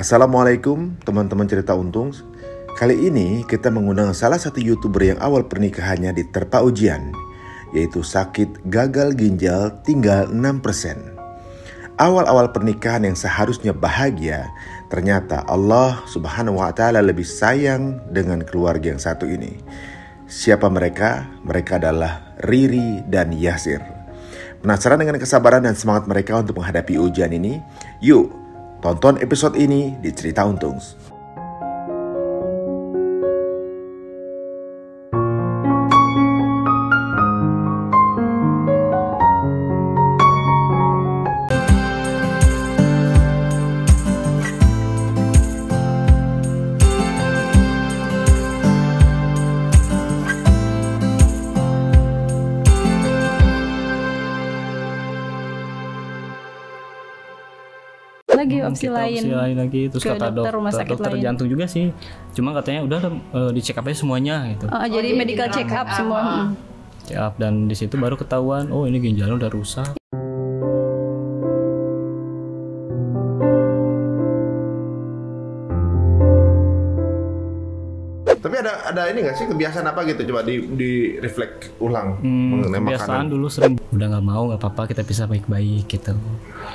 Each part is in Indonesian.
Assalamualaikum teman-teman cerita untung. Kali ini kita mengundang salah satu YouTuber yang awal pernikahannya diterpa ujian, yaitu sakit gagal ginjal tinggal 6%. Awal-awal pernikahan yang seharusnya bahagia, ternyata Allah Subhanahu wa Ta'ala lebih sayang dengan keluarga yang satu ini. Siapa mereka? Mereka adalah Riri dan Yasir. Penasaran dengan kesabaran dan semangat mereka untuk menghadapi ujian ini? Yuk, tonton episode ini di Cerita Untung. Lagi opsi lain lagi terus kata dokter jantung juga sih, cuma katanya udah di check up aja semuanya gitu. Jadi medical check up semua. Check up dan di situ baru ketahuan, oh ini ginjalnya udah rusak. Tapi ada ini nggak sih kebiasaan apa gitu? Coba di reflect ulang mengenai kebiasaan makanan. dulu sering udah nggak mau, nggak apa-apa, kita bisa baik-baik gitu.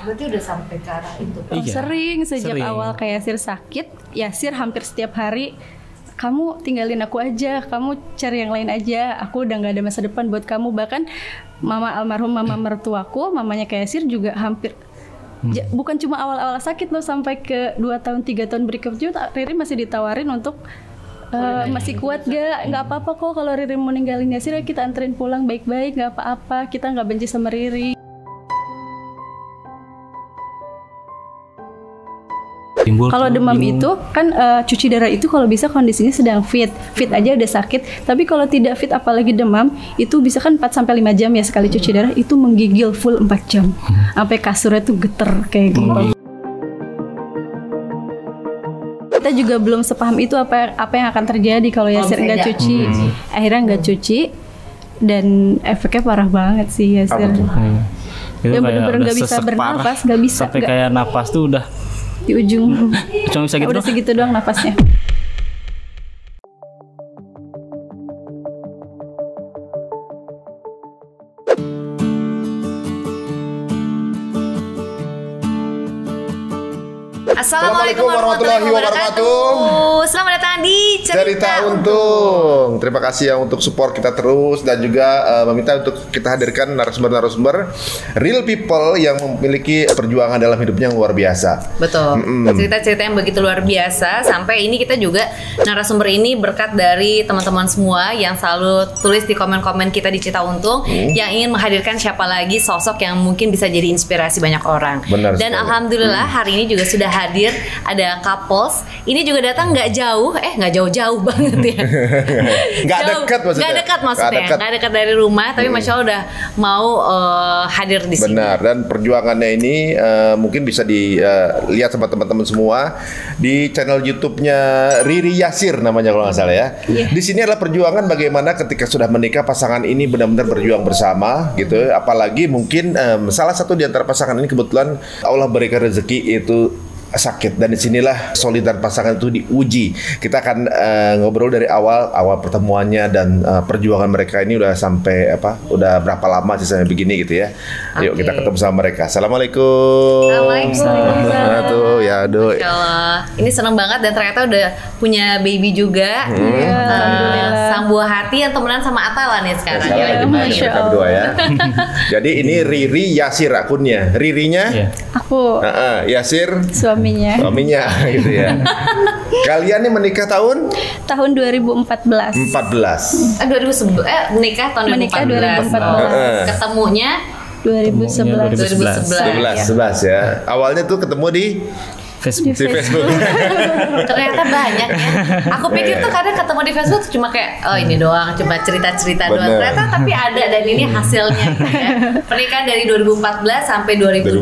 Berarti udah sampai ke arah itu. Iya, Sering sejak awal kayak Yasir sakit, Yasir hampir setiap hari, kamu tinggalin aku aja, kamu cari yang lain aja, aku udah nggak ada masa depan buat kamu. Bahkan almarhum mama mertuaku, mamanya kayak Yasir juga hampir bukan cuma awal-awal sakit loh, sampai ke 2 tahun 3 tahun berikutnya Riri masih ditawarin untuk masih kuat nggak apa-apa kok kalau Riri mau ninggalin Yasir, kita anterin pulang baik-baik, nggak apa-apa, kita nggak benci sama Riri. Kalau demam itu kan cuci darah itu kalau bisa kondisinya sedang fit aja udah sakit, tapi kalau tidak fit apalagi demam itu bisa kan 4-5 jam ya sekali cuci darah, itu menggigil full 4 jam sampai kasurnya tuh geter kayak gitu. Kita juga belum sepaham itu apa yang akan terjadi kalau Yasir nggak cuci. Akhirnya nggak cuci dan efeknya parah banget sih Yasir. Ya bener-bener nggak bisa bernafas, nggak bisa. Sampai kayak napas tuh udah di ujung. Cuma bisa gitu. Udah segitu doang napasnya. Assalamualaikum warahmatullahi wabarakatuh. Selamat datang di Cerita Untung. Terima kasih ya untuk support kita terus dan juga meminta untuk kita hadirkan narasumber-narasumber real people yang memiliki perjuangan dalam hidupnya yang luar biasa. Betul. Cerita-cerita yang begitu luar biasa, sampai ini kita juga narasumber ini berkat dari teman-teman semua yang selalu tulis di komen-komen kita di Cerita Untung yang ingin menghadirkan siapa lagi sosok yang mungkin bisa jadi inspirasi banyak orang. Benar dan sekali. Alhamdulillah hari ini juga sudah hadir ada couples. Ini juga datang nggak jauh banget ya. Nggak dekat maksudnya. Nggak dekat dari rumah, tapi masya Allah udah mau hadir di sini. Benar, dan perjuangannya ini mungkin bisa dilihat sama teman-teman semua di channel YouTube-nya Riri Yasir namanya kalau nggak salah ya. Di sini adalah perjuangan bagaimana ketika sudah menikah pasangan ini benar-benar berjuang bersama gitu. Apalagi mungkin salah satu di antara pasangan ini kebetulan Allah berikan rezeki itu sakit, dan disinilah solidan pasangan itu diuji. Kita akan ngobrol dari awal pertemuannya dan perjuangan mereka ini udah sampai udah berapa lama sih sampai begini gitu ya. Yuk kita ketemu sama mereka. Assalamualaikum. Assalamualaikum. Ya aduh. Ini seneng banget dan ternyata udah punya baby juga. Sang buah hati yang temenan sama Atala nih sekarang. Masya Allah. Berdua ya. Jadi ini Riri Yasir akunnya. Ririnya? Aku. Yasir. Suaminya gitu ya. Kalian nih menikah tahun 2014. 2011 menikah tahun 2014. Ketemunya 2011 ya. Awalnya tuh ketemu di Facebook. Ternyata banyak ya. Aku pikir tuh kadang ketemu di Facebook cuma kayak ini doang, cuma cerita-cerita doang. Ternyata tapi ada, dan ini hasilnya gitu ya. Pernikahan dari 2014 sampai 2022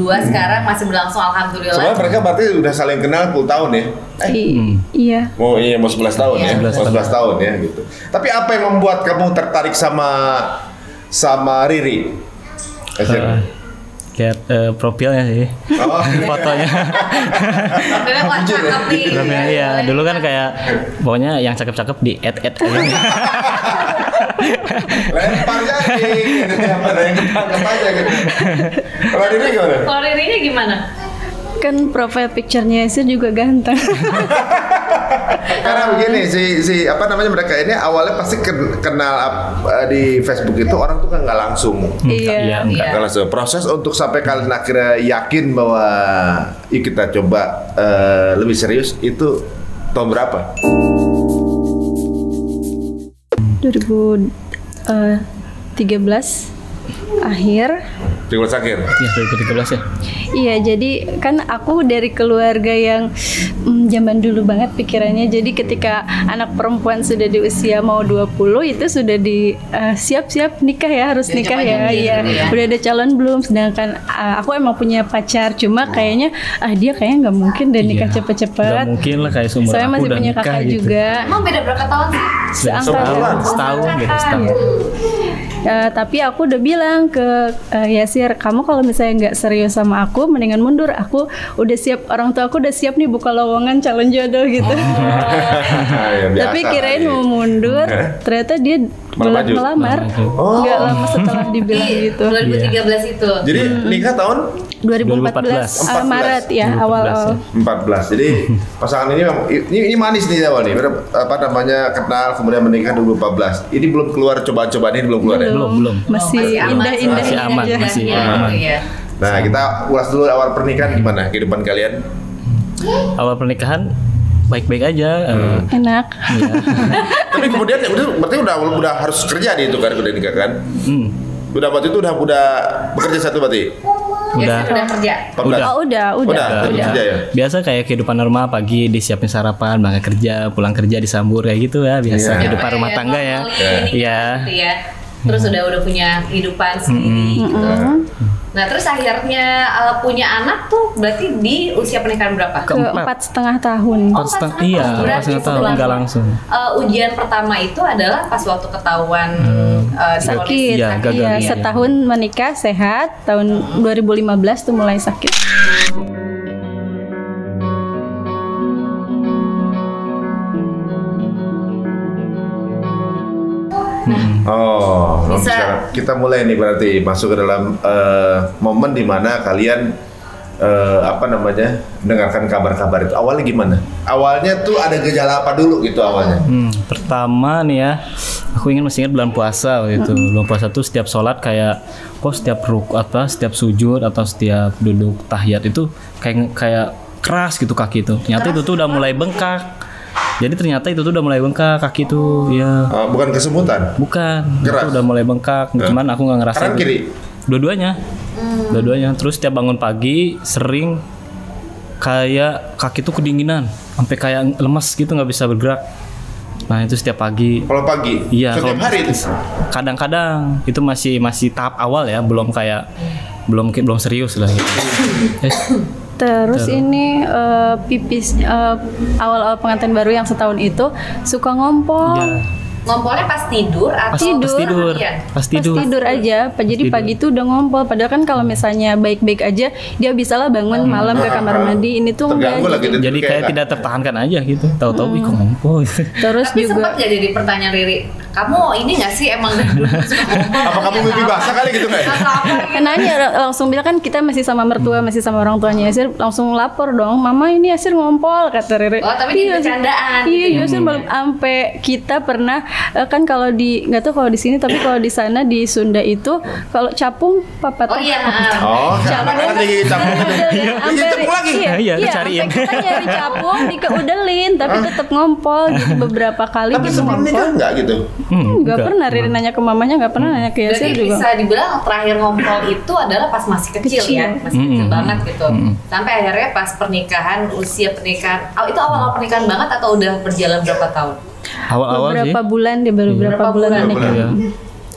sekarang masih berlangsung alhamdulillah. Soalnya mereka berarti udah saling kenal 10 tahun ya. Iya. Mau 11 tahun ya. 11 tahun ya gitu. Tapi apa yang membuat kamu tertarik sama Riri? lihat profilnya sih. Fotonya. Profilnya wah cakep nih. Profilnya iya, dulu kan kayak pokoknya yang cakep-cakep di add aja. Lempar jadi gitu, ada yang ketangkep aja gitu. Kalau Riri gimana? Kalau Riri gimana? Kan profile picture-nya Yasir juga ganteng. Karena begini si apa namanya mereka ini awalnya pasti kenal di Facebook itu orang tuh kan nggak langsung. Iya. Nggak langsung. Proses untuk sampai kalian akhirnya yakin bahwa yuk kita coba lebih serius itu tahun berapa? 2013 akhir. 13 akhir. Iya 2013 ya. Iya, jadi kan aku dari keluarga yang zaman dulu banget pikirannya. Jadi ketika anak perempuan sudah di usia mau 20 itu sudah di siap-siap nikah ya, harus nikah ya. Iya. Udah ada calon belum? Sedangkan aku emang punya pacar, cuma kayaknya dia kayaknya nggak mungkin deh nikah cepet-cepet. Nggak mungkin lah kayak seumur Saya aku masih udah punya nikah kakak gitu. juga. Emang beda berapa tahun sih? Seangkatan. Setahun gitu, setahun. Tapi aku udah bilang ke Yasir, kamu kalau misalnya nggak serius sama aku, mendingan mundur. Aku udah siap, orang tua aku udah siap nih buka lowongan calon jodoh gitu. Ya, biasa, Tapi kirain mau mundur, ternyata dia Malah maju. melamar. Nggak lama setelah dibilang gitu. 2013 itu. Jadi nikah tahun 2014 Maret ya, 2014 awal-awal. 14. Jadi pasangan ini manis nih awal nih. Apa namanya kenal kemudian menikah 2014. Ini belum keluar cobaan-cobaan ini belum keluar ya. Belum. Masih indah-indah Masih aman, aja. masih Iya, aman. iya. Nah, kita ulas dulu awal pernikahan gimana kehidupan kalian? Awal pernikahan baik-baik aja. Enak. Iya. Tapi kemudian berarti udah harus kerja di itu kan udah nikah kan? Udah waktu itu udah bekerja satu berarti? Udah. Udah kerja. 14. Oh, udah. kerja ya. Biasa kayak kehidupan normal, pagi disiapin sarapan, berangkat kerja, pulang kerja disambur kayak gitu ya, biasa Iya. kehidupan rumah tangga ya. Iya. Gitu ya. Terus udah punya kehidupan sendiri gitu. Nah terus akhirnya punya anak tuh berarti di usia pernikahan berapa? Ke 4,5 tahun. Iya, Berarti 4,5 tahun setelah enggak langsung. Ujian pertama itu adalah pas waktu ketahuan Sakit. Iya, gagal. Iya, Iya. setahun menikah sehat, tahun 2015 tuh mulai sakit. Bisa. Bisa. Kita mulai nih berarti masuk ke dalam momen di mana kalian mendengarkan kabar-kabar itu. Awalnya gimana? Awalnya tuh ada gejala apa dulu gitu awalnya? Pertama nih ya, aku masih ingat bulan puasa waktu itu. Bulan puasa tuh setiap sholat kayak kok setiap setiap sujud atau setiap duduk tahiyat itu kayak keras gitu kaki itu. Ternyata itu tuh udah mulai bengkak. Jadi ternyata itu tuh udah mulai bengkak kaki tuh, ya. Bukan kesemutan? Bukan, Keras. itu udah mulai bengkak. Cuman aku nggak ngerasa. Kanan kiri? Dua-duanya. Terus setiap bangun pagi sering kayak kaki tuh kedinginan, sampai kayak lemas gitu nggak bisa bergerak. Nah itu setiap pagi. Kalau pagi? Iya. Setiap kalau hari itu? Kadang-kadang itu masih tahap awal ya, belum serius lah gitu. Terus ini pipis awal-awal pengantin baru yang setahun itu suka ngompol. Ya. Ngompolnya pas tidur atau Tidur. Pas tidur Aja. Jadi pagi itu udah ngompol. Padahal kan kalau misalnya baik-baik aja, dia bisa lah bangun malam ke kamar mandi. Ini tuh terganggu enggak. lah gitu. Jadi kayak tidak tertahankan aja gitu. Tahu-tahu kok ngompol. Terus Tapi juga sempat jadi pertanyaan Riri, kamu ini nggak sih emang dari dulu suka ngompol? Apa kamu mimpi basah kali gitu kayak? Atau apa gitu? nanya langsung bilang kan kita masih sama mertua, masih sama orang tuanya Yasir, langsung lapor dong, mama ini Yasir ngompol, kata Riri. Oh, tapi di bercandaan. Iya, Yasir belum sampai kita pernah kan kalau di nggak tahu kalau di sini tapi kalau di sana di Sunda itu kalau capung papa Oh iya. Oh, anak-anak lagi capung gitu. Lagi capung lagi? Iya, sampai dicariin. kita nyari capung dikeudelin tapi tetap ngompol gitu beberapa kali Tapi gitu sebelum ngompol. nikah enggak gitu? Nggak pernah Riri nanya ke mamanya, nggak pernah nanya ke Yasir Berarti juga. bisa dibilang terakhir ngompol itu adalah pas masih kecil ya, masih kecil banget gitu. Sampai akhirnya pas pernikahan, usia pernikahan, itu awal pernikahan banget atau udah berjalan berapa tahun? Awal-awal sih. Beberapa bulan deh, baru beberapa bulan bulan. nikah. Iya.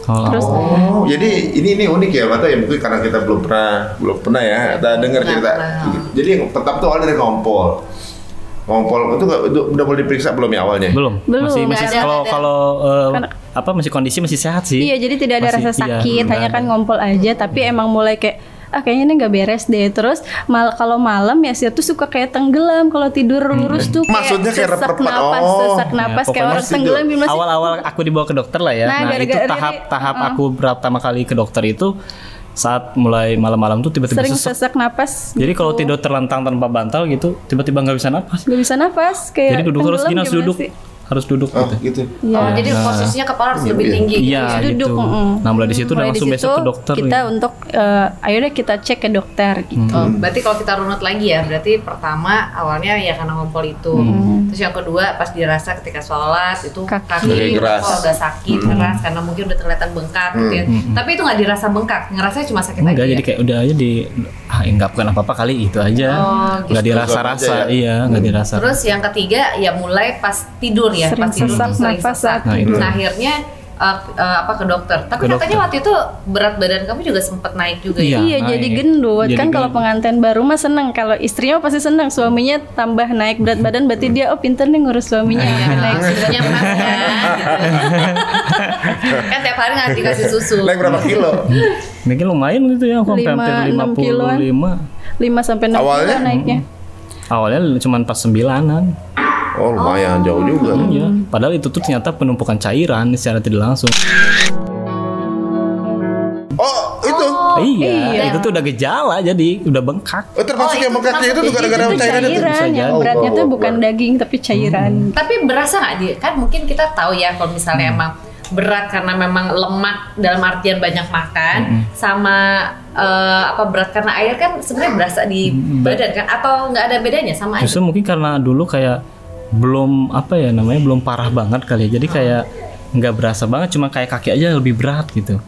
Terus Oh, jadi ini unik ya, Mata ya mungkin karena kita belum pernah ya, kita dengar cerita. Jadi yang tetap tuh awal dari ngompol itu udah boleh diperiksa belum ya awalnya? Belum. Belum. Masih Nggak ada. kalau masih kondisi masih sehat sih. iya, jadi tidak ada Masih, rasa iya, sakit, nggak hanya ada. kan ngompol aja, tapi emang mulai kayak kayaknya ini nggak beres deh. Terus kalau malam Yasir tuh suka kayak tenggelam kalau tidur lurus tuh kayak Maksudnya kayak sesak repet-repet. napas, sesak Ya, napas kayak pokoknya orang tenggelam gimana sih? Awal-awal aku dibawa ke dokter lah ya. Nah, Nah, itu gara-gara tahap aku pertama kali ke dokter itu saat mulai malam-malam tuh tiba-tiba sering sesak. sesak napas. Jadi gitu. kalau tidur terlentang tanpa bantal gitu, tiba-tiba nggak bisa napas. nggak bisa napas kayak Jadi duduk terus, tenggelam harus gimana duduk, sih? harus duduk Oh, gitu. gitu. Iya. Oh, jadi posisinya kepala harus lebih tinggi. Iya Duduk, gitu. mm-mm. Nah mulai di situ udah Mulai langsung di besok situ ke dokter. kita ya. untuk ayo deh kita cek ke dokter gitu. Oh, berarti kalau kita runut lagi ya, berarti pertama awalnya ya karena ngompol itu. Terus yang kedua pas dirasa ketika sholat itu Kaki. Kaki keras. kok udah sakit keras karena mungkin udah kelihatan bengkak gitu ya. Tapi itu nggak dirasa bengkak, ngerasanya cuma sakit Enggak, aja. jadi kayak udah aja enggak bukan apa-apa kali itu aja. Oh, gitu. Nggak dirasa-rasa, Aja ya. iya, nggak dirasa. Terus yang ketiga ya mulai pas tidur ya, Sering pas tidur sesak tuh sering nafas sesak. saat tidur. Nah akhirnya ke dokter. Tapi Ke katanya dokter. waktu itu berat badan kamu juga sempet naik juga ya. Iya, naik. jadi gendut Jadi kan kalau gendut. pengantin baru mah seneng, kalau istrinya pasti seneng, suaminya tambah naik berat badan berarti dia pinter nih ngurus suaminya naik Susunya pas kan gitu. Kan tiap hari nggak dikasih susu. Naik berapa kilo? Mungkin lumayan gitu ya, aku sampai hampir 5-6 kiloan. 55. 5 sampai 6 Awalnya? kilo naiknya. Awalnya cuma pas 9-an. Oh, lumayan jauh juga. Iya. Padahal itu tuh ternyata penumpukan cairan secara tidak langsung. Oh, itu. Iya, itu tuh udah gejala jadi udah bengkak. Oh, termasuk Oh, yang itu bengkaknya itu termasuk gara-gara Itu cairan itu. cairan, bisa yang jadi. beratnya tuh Oh, bukan oh. daging tapi cairan. Tapi berasa nggak dia? Kan mungkin kita tahu ya kalau misalnya emang berat karena memang lemak dalam artian banyak makan sama berat karena air kan sebenarnya berasa di badan kan atau nggak ada bedanya sama aja? Justru mungkin karena dulu kayak belum belum parah banget kali ya. Jadi kayak nggak berasa banget, cuma kayak kaki aja lebih berat gitu.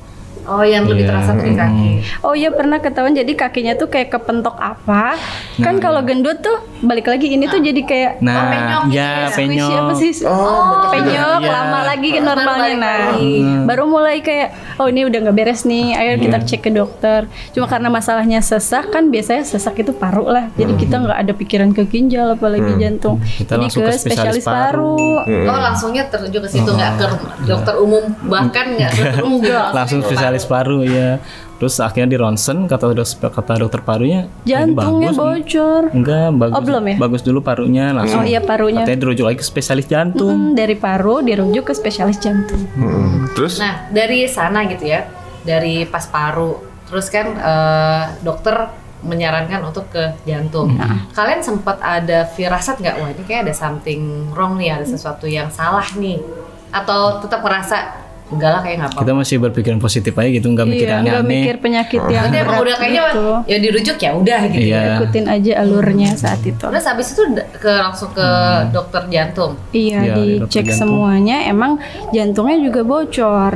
Oh yang lebih Iya. terasa tuh di kaki. Oh iya pernah ketahuan jadi kakinya tuh kayak kepentok apa. Kan kalau gendut tuh balik lagi ini tuh jadi kayak Nah, penyok gitu ya ya, squishy penyok. apa sih? Oh, Penyok Iya. lama lagi ke Terus baru normalnya. balik Nah, lagi. baru mulai kayak oh ini udah nggak beres nih. Ayo kita cek ke dokter. Cuma karena masalahnya sesak kan biasanya sesak itu paru lah. Jadi kita nggak ada pikiran ke ginjal apalagi jantung. Kita Jadi langsung ke ke spesialis spesialis paru. Oh langsungnya terjun ke situ nggak ke dokter umum bahkan nggak ke dokter umum Langsung spesialis paru ya. Terus akhirnya di ronsen kata dokter parunya ini Jantungnya bagus. bocor. Enggak, bagus. Oh, belum ya? Bagus dulu parunya langsung. Oh iya parunya. Katanya dirujuk lagi ke spesialis jantung. Dari paru dirujuk ke spesialis jantung. Terus Nah dari sana gitu ya, dari pas paru, terus kan dokter menyarankan untuk ke jantung. Kalian sempat ada firasat nggak? Wah ini kayak ada something wrong nih, ada sesuatu yang salah nih, atau tetap merasa enggak lah kayak nggak apa-apa? Kita masih berpikiran positif aja gitu, nggak mikir Iya, nggak aneh-aneh. mikir penyakit yang Berarti emang berat udah kayaknya gitu. ya dirujuk ya udah gitu. Iya. Ya. Ikutin aja alurnya saat itu. Terus habis itu langsung ke dokter jantung. Iya, Iya, di dokter dicek jantung. semuanya. Emang jantungnya juga bocor.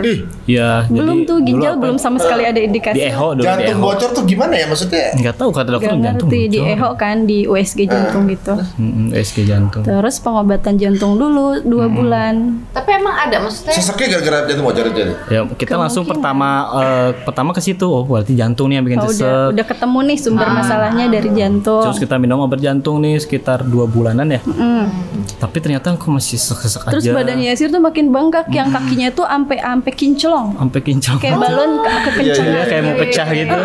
Ya, Belum jadi tuh ginjal dulu apa- belum sama sekali ada di indikasi. echo dulu di jantung echo. bocor tuh gimana ya maksudnya? Nggak tahu kata dokter Gak jantung ngerti di bocor. echo kan di USG jantung gitu. USG jantung. Terus pengobatan jantung dulu 2 bulan. Tapi emang ada maksudnya Seseknya gara-gara jantung bocor itu. Ya kita langsung pertama ke situ. Oh berarti jantung nih yang bikin Oh, sesek. udah ketemu nih sumber masalahnya dari jantung. Terus kita minum obat jantung nih sekitar 2 bulanan ya. Tapi ternyata kok masih sesek Terus aja. badannya Yasir tuh makin bengkak, yang kakinya tuh ampe kinclong. Sampai kinclong. Kayak balon kekencangan. Iya, kayak mau pecah gitu.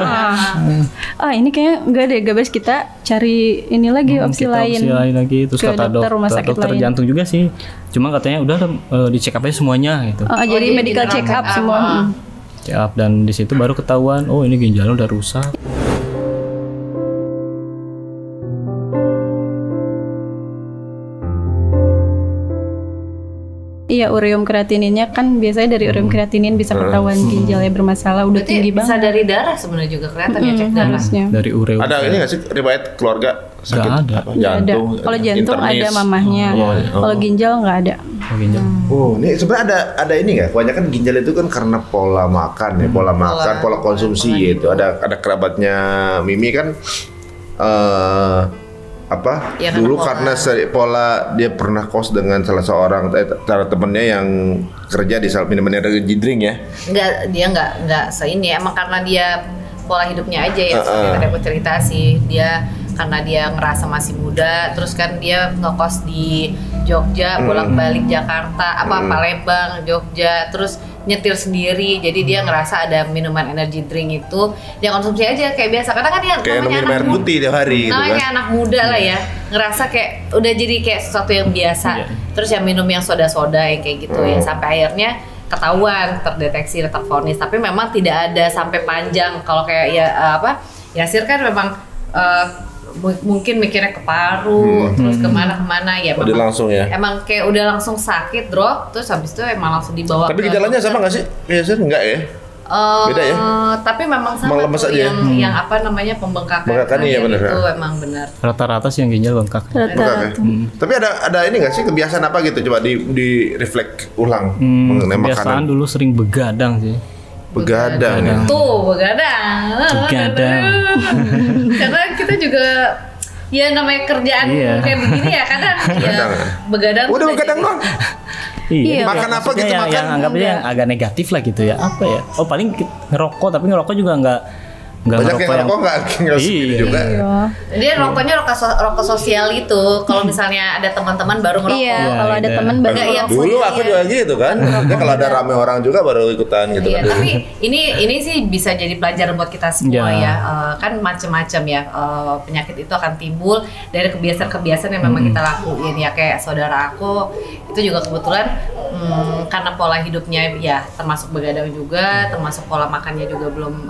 Ini kayaknya enggak deh, gak beres, kita cari ini lagi opsi Kita lain. opsi lain lagi. Terus Ke kata dokter rumah sakit dokter lain. jantung juga sih. Cuma katanya udah dicek up aja semuanya gitu. Jadi jadi medical general check up check up. semua. Check up dan di situ baru ketahuan oh ini ginjalnya udah rusak. Iya, ureum kreatininnya kan biasanya dari ureum kreatinin bisa ketahuan ginjalnya bermasalah, udah berarti tinggi bisa banget. dari darah sebenarnya juga kelihatan ya cek darah. Harusnya. Dari ureu. Ada ini nggak sih riwayat keluarga sakit Nggak ada. apa, Nggak ada. jantung? Kalau jantung ada internis? mamahnya. Oh, Kalau ginjal nggak ada. Oh, ginjal. Oh, ini sebenarnya ada ini nggak? Kebanyakan ginjal itu kan karena pola makan ya, pola makan, pola konsumsi gitu. Ada kerabatnya Mimi kan Ya, dulu karena karena pola dia pernah kos dengan salah seorang cara temennya yang kerja di minuman energy drink ya. Enggak seini emang karena dia pola hidupnya aja ya seperti tadi aku cerita sih, dia karena dia ngerasa masih muda, terus kan dia ngekos di Jogja, bolak-balik Jakarta, Palembang, Jogja, terus nyetir sendiri, jadi dia ngerasa ada minuman energy drink itu dia konsumsi aja kayak biasa. Karena kan dia Kayak namanya minum air putih tiap hari gitu namanya kan. kayak anak muda lah ya, ngerasa kayak udah jadi kayak sesuatu yang biasa. Terus yang minum yang soda-soda yang kayak gitu ya, sampai akhirnya ketahuan, terdeteksi, tervonis. Tapi memang tidak ada sampai panjang. Kalau kayak Yasir kan memang mungkin mikirnya ke paru, terus kemana-kemana ya. Udah langsung ya. Emang kayak udah langsung sakit, drop, terus habis itu emang langsung dibawa. Tapi ke gejalanya dokter. sama nggak sih? Yasir enggak ya? Beda ya? Tapi memang sama Emang lemes tuh aja ya? yang apa namanya pembengkakan. Bengkakan iya, bener. Itu emang benar. Rata-rata sih yang ginjal bengkak. Bengkak ya? Tapi ada ini nggak sih kebiasaan apa gitu? Coba di reflect ulang mengenai Kebiasaan makanan. dulu sering begadang sih. Begadang. Ya? Tuh, begadang. Begadang. Karena kita juga ya namanya kerjaan Iya. kayak begini ya kadang Begadang. ya begadang. Udah tuh begadang jadi- doang. Iya. Makan apa maksudnya gitu, yang, makan? yang anggapnya yang agak negatif lah gitu ya. Apa ya? Oh paling ngerokok, tapi ngerokok juga nggak Banyak yang ngerokok nggak segini Iya. juga. Dia rokoknya rokok sosial itu. Kalau misalnya ada teman-teman baru ngerokok. Iya, kalau ada iya. teman baru. Enggak, iya. Dulu aku juga gitu kan. Dia kalau ada rame orang juga baru ikutan gitu Iya, kan. tapi ini sih bisa jadi pelajaran buat kita semua Ya. ya. Kan macam-macam ya penyakit itu akan timbul dari kebiasaan-kebiasaan yang memang kita lakuin ya. Kayak saudara aku itu juga kebetulan karena pola hidupnya ya termasuk begadang juga, termasuk pola makannya juga belum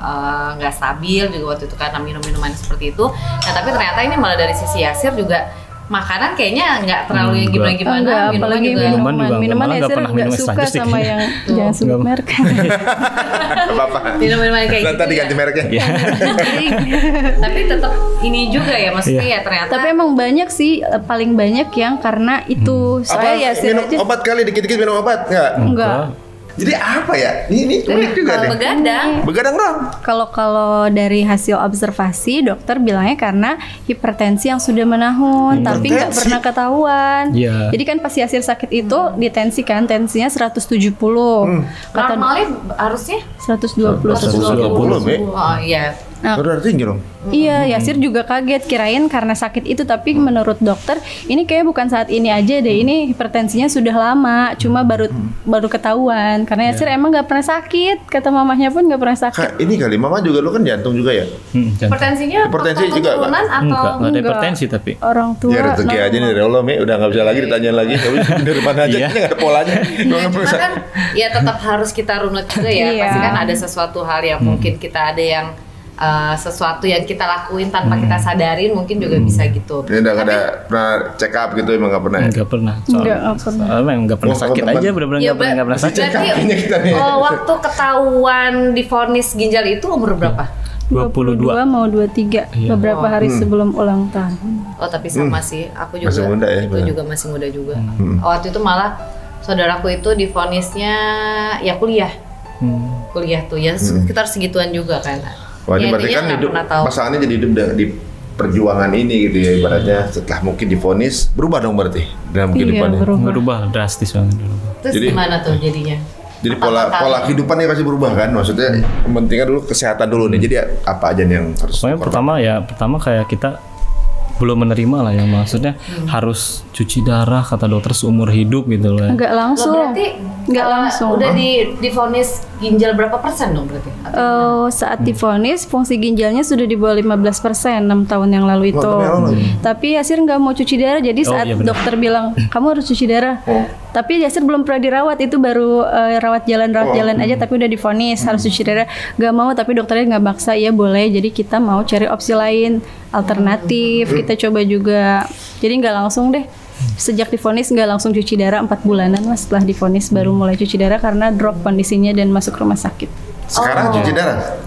nggak stabil juga waktu itu karena minum-minuman seperti itu. Nah tapi ternyata ini malah dari sisi Yasir juga makanan kayaknya nggak terlalu yang gimana-gimana. Enggak, Minuman apalagi juga Minuman juga minuman malah nggak Yasir pernah nggak minum es suka lanjut sih sama kayaknya. yang jangan sebut Nggak. merek. Apa-apa. minuman kayak gitu. Tadi ganti ya. mereknya. Iya. Tapi tetap ini juga ya maksudnya ya ternyata. Tapi emang banyak sih, paling banyak yang karena itu. Apa Soalnya Yasir minum aja obat kali dikit-dikit minum obat nggak? enggak. Jadi apa ya? Ini unik juga kalau deh. begadang. Begadang dong. Kalau dari hasil observasi dokter bilangnya karena hipertensi yang sudah menahun tapi nggak Hipertensi? pernah ketahuan. Iya. Jadi kan pas Yasir sakit itu ditensi kan, tensinya 170. Kata Normalnya harusnya 120. 120, Mi. Oh iya. Nah, Udah tinggi dong. Iya, Yasir juga kaget kirain karena sakit itu, tapi menurut dokter ini kayak bukan saat ini aja deh, ini hipertensinya sudah lama, cuma baru ketahuan karena Yasir emang nggak pernah sakit, kata mamahnya pun nggak pernah sakit. Kak, ini kali mama juga lu kan jantung juga ya? Jangan. Hipertensinya Hipertensi faktor juga, Pak? turunan atau Enggak ada Enggak. hipertensi tapi. Orang tua. Ya rezeki aja nih dari Allah, Mi. Udah nggak bisa lagi ditanyain lagi. Tapi dari mana aja? Iya. Ini nggak ada polanya. Gua Ya, nggak cuma bisa. kan ya tetap harus kita runut juga ya. Iya. Pasti kan ada sesuatu hal yang mungkin kita ada yang sesuatu yang kita lakuin tanpa kita sadarin mungkin juga bisa gitu. Ini udah nggak ada pernah check up gitu, emang nggak pernah. Ya? Enggak pernah. Nggak pernah. Soalnya emang nggak pernah Oh, sakit teman. aja, benar-benar Ya, nggak pernah sakit. Check up-nya kita nih. waktu ketahuan divonis ginjal itu umur berapa? 22 mau 23 Iya. beberapa hari sebelum ulang tahun. Oh tapi sama sih, aku juga Masih muda ya, itu benar. juga masih muda juga. Waktu itu malah saudaraku itu divonisnya ya kuliah tuh ya sekitar segituan juga kan. Wah, ini Ya, berarti intinya kan nggak hidup pernah tahu. pasangannya jadi hidup di perjuangan ini gitu ya ibaratnya setelah mungkin divonis berubah dong berarti dalam Iya, kehidupannya. berubah. Berubah drastis banget berubah. Terus Jadi- gimana tuh jadinya? Jadi Apa bakal- pola kehidupannya pasti berubah kan? Maksudnya pentingnya dulu kesehatan dulu nih. Jadi apa aja nih yang harus Pokoknya pertama kayak kita belum menerima lah yang maksudnya harus cuci darah kata dokter seumur hidup gitu loh. Enggak Lo langsung. berarti Nggak langsung. Udah divonis ginjal berapa persen dong berarti? Saat divonis fungsi ginjalnya sudah di bawah 15% 6 tahun yang lalu itu. tapi yang lalu. Tapi Yasir nggak mau cuci darah, jadi Oh, saat iya benar. dokter bilang kamu harus cuci darah. Tapi Yasir belum pernah dirawat, itu baru rawat jalan aja, tapi udah divonis harus cuci darah. Gak mau, tapi dokternya nggak maksa, ya boleh. Jadi kita mau cari opsi lain, alternatif. Kita coba juga. Jadi nggak langsung deh. Sejak divonis nggak langsung cuci darah 4 bulanan lah setelah divonis baru mulai cuci darah karena drop kondisinya dan masuk rumah sakit. Sekarang cuci darah.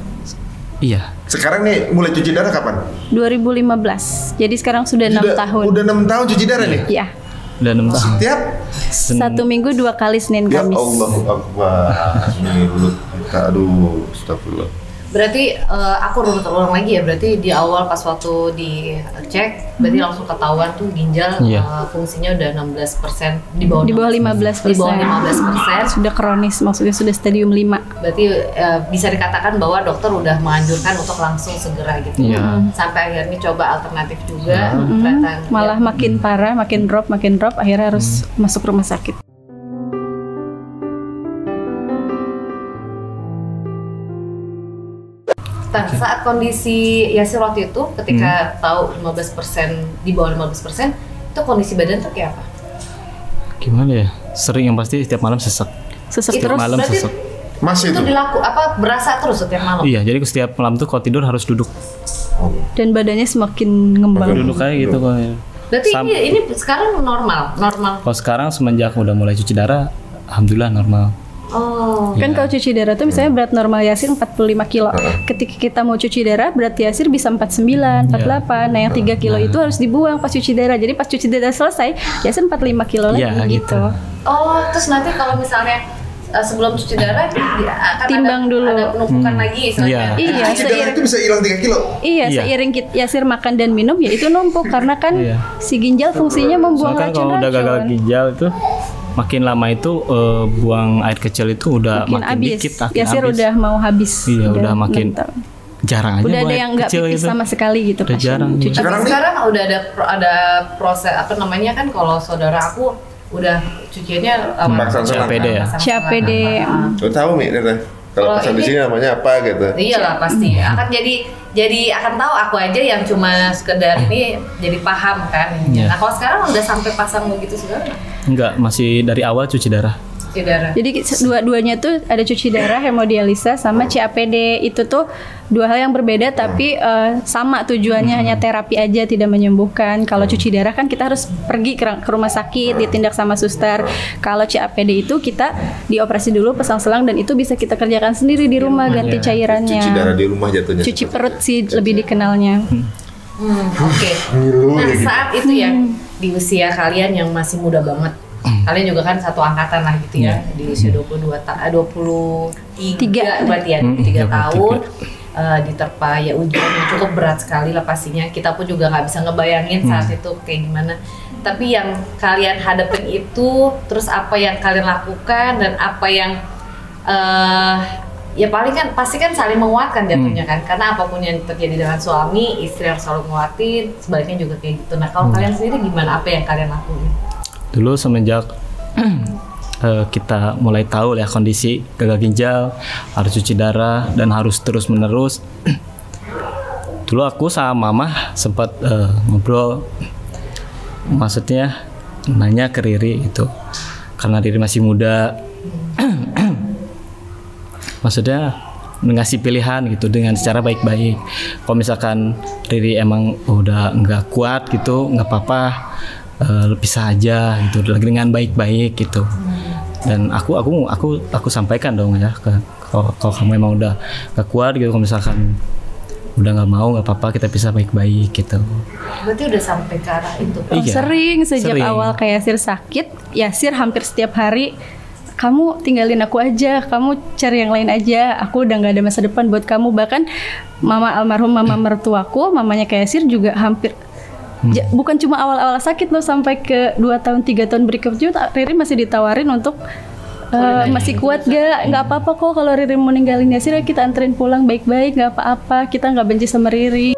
Iya. Sekarang nih mulai cuci darah kapan? 2015. Jadi sekarang sudah 6 tahun. Udah 6 tahun cuci darah nih. Ya. Udah 6 tahun. Tiap 1 minggu 2 kali Senin ya Kamis. Allahu Akbar. Bismillah. Aduh, astagfirullah. Berarti aku runut ulang lagi ya. Berarti di awal pas waktu dicek, berarti langsung ketahuan tuh ginjal Iya. fungsinya udah 16% di bawah Di bawah 15%. Di bawah 15%. Sudah kronis, maksudnya sudah stadium 5. Berarti bisa dikatakan bahwa dokter udah menganjurkan untuk langsung segera gitu. Iya. Sampai akhirnya coba alternatif juga. Ternyata Malah makin parah, makin drop, akhirnya harus masuk rumah sakit. Saat kondisi Yasir waktu itu ketika tahu 15% di bawah 15%, itu kondisi badan tuh kayak apa? Gimana ya? Sering, yang pasti setiap malam sesek. Sesek Itu terus. Malam berarti sesek. Masih itu itu. berasa terus setiap malam? Iya, jadi setiap malam tuh kalau tidur harus duduk. Dan badannya semakin ngembang. Duduk aja gitu kok. Berarti ini sekarang normal. Kalau sekarang semenjak udah mulai cuci darah, alhamdulillah normal. Oh. Kan kalau cuci darah tuh misalnya berat normal Yasir 45 kilo. Ketika kita mau cuci darah berat Yasir bisa 49, 48. Nah yang 3 kilo itu harus dibuang pas cuci darah. Jadi pas cuci darah selesai Yasir 45 kilo lagi gitu. Oh, terus nanti kalau misalnya sebelum cuci darah Timbang dulu. Ada penumpukan lagi misalnya. Iya, Cuci darah itu bisa hilang 3 kilo. Iya, seiring Yasir makan dan minum ya itu numpuk karena kan si ginjal fungsinya membuang Soalnya kan kalau udah gagal ginjal itu makin lama itu buang air kecil itu udah makin habis. dikit, makin Yasir habis. udah mau habis. Iya, udah makin jarang aja udah buang ada air yang nggak kecil pipis gitu. sama sekali gitu. Udah pasien jarang. cuci. Tapi sekarang udah ada proses apa namanya kan kalau saudara aku udah cuciannya CAPD ya? CAPD. Lo tahu Mi, kalau pasal di sini namanya apa gitu? Iyalah pasti akan jadi akan tahu aku aja yang cuma sekedar ini jadi paham kan. Iya. Nah kalau sekarang udah sampai pasang begitu segala Enggak, masih dari awal cuci darah. cuci darah. Jadi dua-duanya tuh ada cuci darah, hemodialisa sama CAPD. Itu tuh dua hal yang berbeda tapi sama tujuannya hanya terapi aja, tidak menyembuhkan. Kalau cuci darah kan kita harus pergi ke rumah sakit, ditindak sama suster. Kalau CAPD itu kita dioperasi dulu, pasang selang, dan itu bisa kita kerjakan sendiri di rumah, ganti cairannya. Cuci darah di rumah jatuhnya. Cuci perut sih lebih dikenalnya. Oke. Nah saat itu ya di usia kalian yang masih muda banget, kalian juga kan satu angkatan lah gitu ya, di usia 23 berarti ya, 3 tahun diterpa ya ujian yang cukup berat sekali lah pastinya. Kita pun juga nggak bisa ngebayangin saat itu kayak gimana. Tapi yang kalian hadapin itu, terus apa yang kalian lakukan dan apa yang ya paling kan pasti kan saling menguatkan jatuhnya kan, karena apapun yang terjadi dengan suami, istri harus selalu nguatin, sebaliknya juga kayak gitu. Nah kalau kalian sendiri gimana, apa yang kalian lakuin? Dulu semenjak kita mulai tahu ya kondisi gagal ginjal, harus cuci darah dan harus terus menerus. Dulu aku sama mama sempat ngobrol, maksudnya nanya ke Riri itu, karena Riri masih muda. Maksudnya ngasih pilihan gitu dengan secara baik-baik. Kalau misalkan Riri emang udah nggak kuat gitu, nggak apa-apa, pisah aja gitu dengan baik-baik gitu. Dan aku sampaikan dong ya, kalau kamu emang udah nggak kuat gitu, kalau misalkan udah nggak mau, nggak apa-apa, kita pisah baik-baik gitu. Berarti udah sampai ke arah itu. Iya, Sering sejak awal kayak Yasir sakit, Yasir hampir setiap hari, kamu tinggalin aku aja, kamu cari yang lain aja, aku udah nggak ada masa depan buat kamu. Bahkan mama mertuaku, mamanya kayak Yasir juga hampir bukan cuma awal-awal sakit loh, sampai ke 2 tahun 3 tahun berikutnya Riri masih ditawarin untuk masih kuat nggak apa-apa kok kalau Riri mau ninggalin Yasir, kita anterin pulang baik-baik, nggak apa-apa, kita nggak benci sama Riri.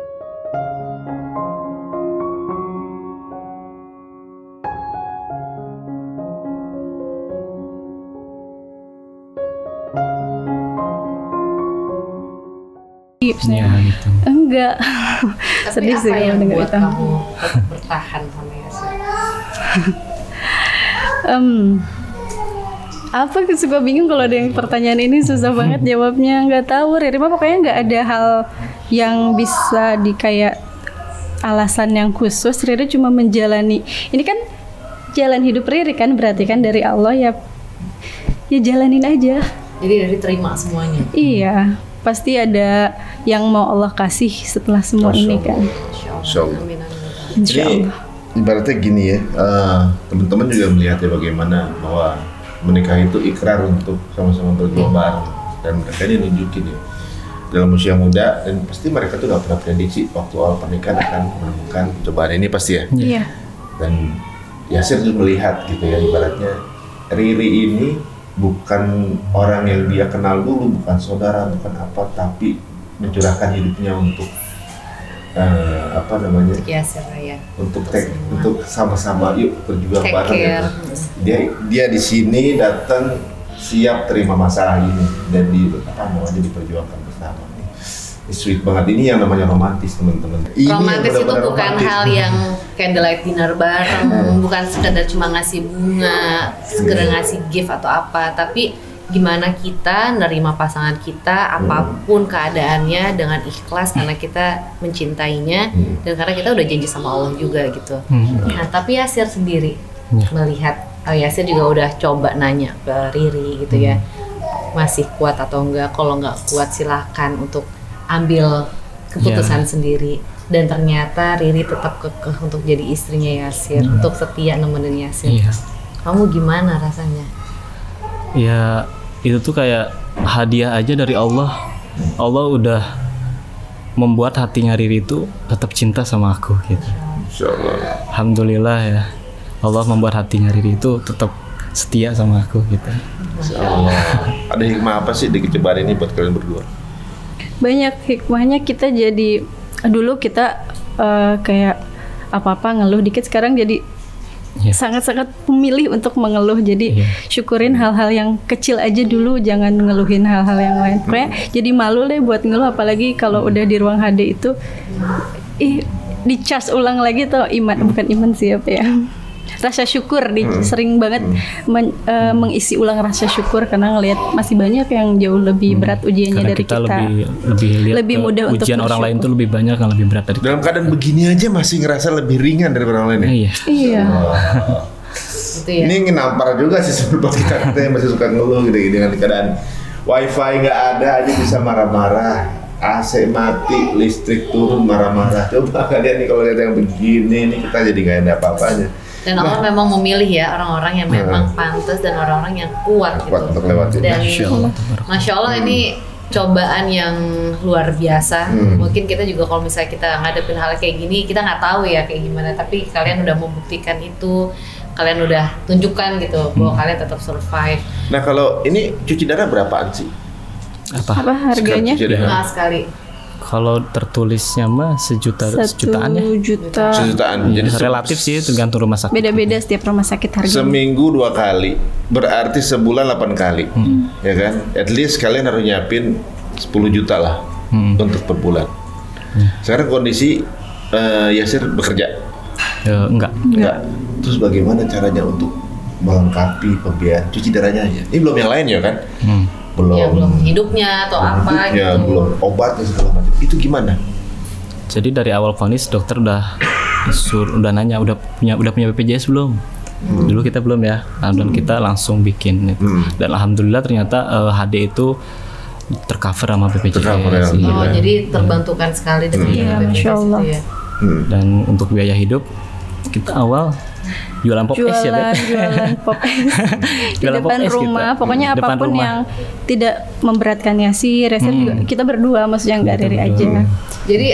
Ya, gitu. Enggak. Tapi Sedih apa sih yang kalau denger buat itu. kamu tetap bertahan sama Yasir? Apa suka bingung kalau ada yang pertanyaan ini, susah banget jawabnya. Nggak tahu, Riri mah pokoknya nggak ada hal yang bisa kayak alasan yang khusus. Riri cuma menjalani. Ini kan jalan hidup Riri kan, berarti kan dari Allah ya jalanin aja. Jadi dari terima semuanya. Iya, pasti ada yang mau Allah kasih setelah semua ini kan. Insya Allah. Amin, amin. Insya Jadi Allah. ibaratnya gini ya, teman-teman juga melihat ya bagaimana bahwa menikah itu ikrar untuk sama-sama berjuang bareng, dan mereka ini nunjukin ya dalam usia muda, dan pasti mereka tuh udah pernah prediksi waktu awal pernikahan akan menemukan cobaan ini pasti ya. Iya. Dan Yasir tuh melihat gitu ya, ibaratnya Riri ini bukan orang yang dia kenal dulu, bukan saudara, bukan apa, tapi mencurahkan hidupnya untuk Yasir ya. untuk sama-sama yuk berjuang Take bareng care. ya. Dia di sini datang siap terima masalah ini dan mau aja diperjuangkan bersama. Sweet banget, ini yang namanya romantis teman-teman. Ini Romantis yang itu benar-benar bukan romantis. hal yang candlelight dinner bareng, bukan sekedar cuma ngasih bunga, sekedar ngasih gift atau apa, tapi gimana kita nerima pasangan kita apapun keadaannya dengan ikhlas karena kita mencintainya dan karena kita udah janji sama Allah juga gitu. Nah tapi Yasir sendiri melihat, Yasir juga udah coba nanya ke Riri gitu ya, masih kuat atau enggak? Kalau nggak kuat silahkan untuk ambil keputusan sendiri. Dan ternyata Riri tetap kekeh untuk jadi istrinya Yasir, untuk setia nemenin Yasir. Iya. Kamu gimana rasanya? Ya itu tuh kayak hadiah aja dari Allah. Allah udah membuat hatinya Riri itu tetap cinta sama aku gitu. Insyaallah. Alhamdulillah ya. Allah membuat hatinya Riri itu tetap setia sama aku gitu. Insyaallah. Ada hikmah apa sih di cobaan ini buat kalian berdua? Banyak hikmahnya. Kita jadi dulu kita kayak apa-apa ngeluh dikit, sekarang jadi sangat-sangat memilih untuk mengeluh. Jadi syukurin hal-hal yang kecil aja dulu, jangan ngeluhin hal-hal yang lain. Pokoknya jadi malu deh buat ngeluh, apalagi kalau udah di ruang HD itu di-charge ulang lagi tuh bukan iman sih apa ya, rasa syukur sering banget mengisi ulang rasa syukur karena ngelihat masih banyak yang jauh lebih berat ujiannya Karena dari kita. lebih mudah untuk ujian orang lain bersyukur. tuh lebih banyak yang lebih berat dari kita. Dalam keadaan begini aja masih ngerasa lebih ringan dari orang lain ya? Iya. Iya. Itu ya. Ini nampar juga sih sebenarnya kita yang masih suka ngeluh gitu dengan keadaan wifi nggak ada aja bisa marah-marah, AC mati, listrik turun marah-marah. Coba kalian nih kalau lihat yang begini nih kita jadi nggak ada apa-apanya. Dan Allah memang memilih ya orang-orang yang memang pantas dan orang-orang yang kuat gitu. Kuat untuk lewatin. Dan Masya Allah. ini cobaan yang luar biasa. Mungkin kita juga kalau misalnya kita ngadepin hal kayak gini, kita nggak tahu ya kayak gimana. Tapi kalian udah membuktikan itu, kalian udah tunjukkan gitu bahwa kalian tetap survive. Nah kalau ini cuci darah berapaan sih? Apa? Harganya? Cuci darah. Nah sekali. Kalau tertulisnya mah sejutaan ya. 1 juta. Sejutaan. Jadi Jadi relatif sih tergantung rumah sakit. Beda-beda setiap rumah sakit harganya. seminggu 2 kali, berarti sebulan 8 kali, ya kan? At least kalian harus nyiapin 10 juta lah untuk per bulan. Sekarang kondisi Yasir bekerja, Enggak. Terus bagaimana caranya untuk melengkapi pembiayaan cuci darahnya aja? Ini belum yang lain ya kan? Ya belum hidupnya atau apa hidupnya, gitu. belum obatnya segala macam. Itu gimana? Jadi dari awal vonis dokter udah nanya udah punya BPJS belum? Dulu kita belum ya. Dan kita langsung bikin itu. Dan alhamdulillah ternyata HD itu tercover sama BPJS. Tercover, ya. Iya. Oh, jadi terbantukan sekali dengan Iya, BPJS Masya Allah. itu ya. Dan untuk biaya hidup kita awal jualan pop es ya, Beb. Jualan pop es di Jualan pop depan es rumah. kita. Pokoknya Depan apapun rumah. yang tidak memberatkan Yasir juga kita berdua, maksudnya nggak Riri aja. Jadi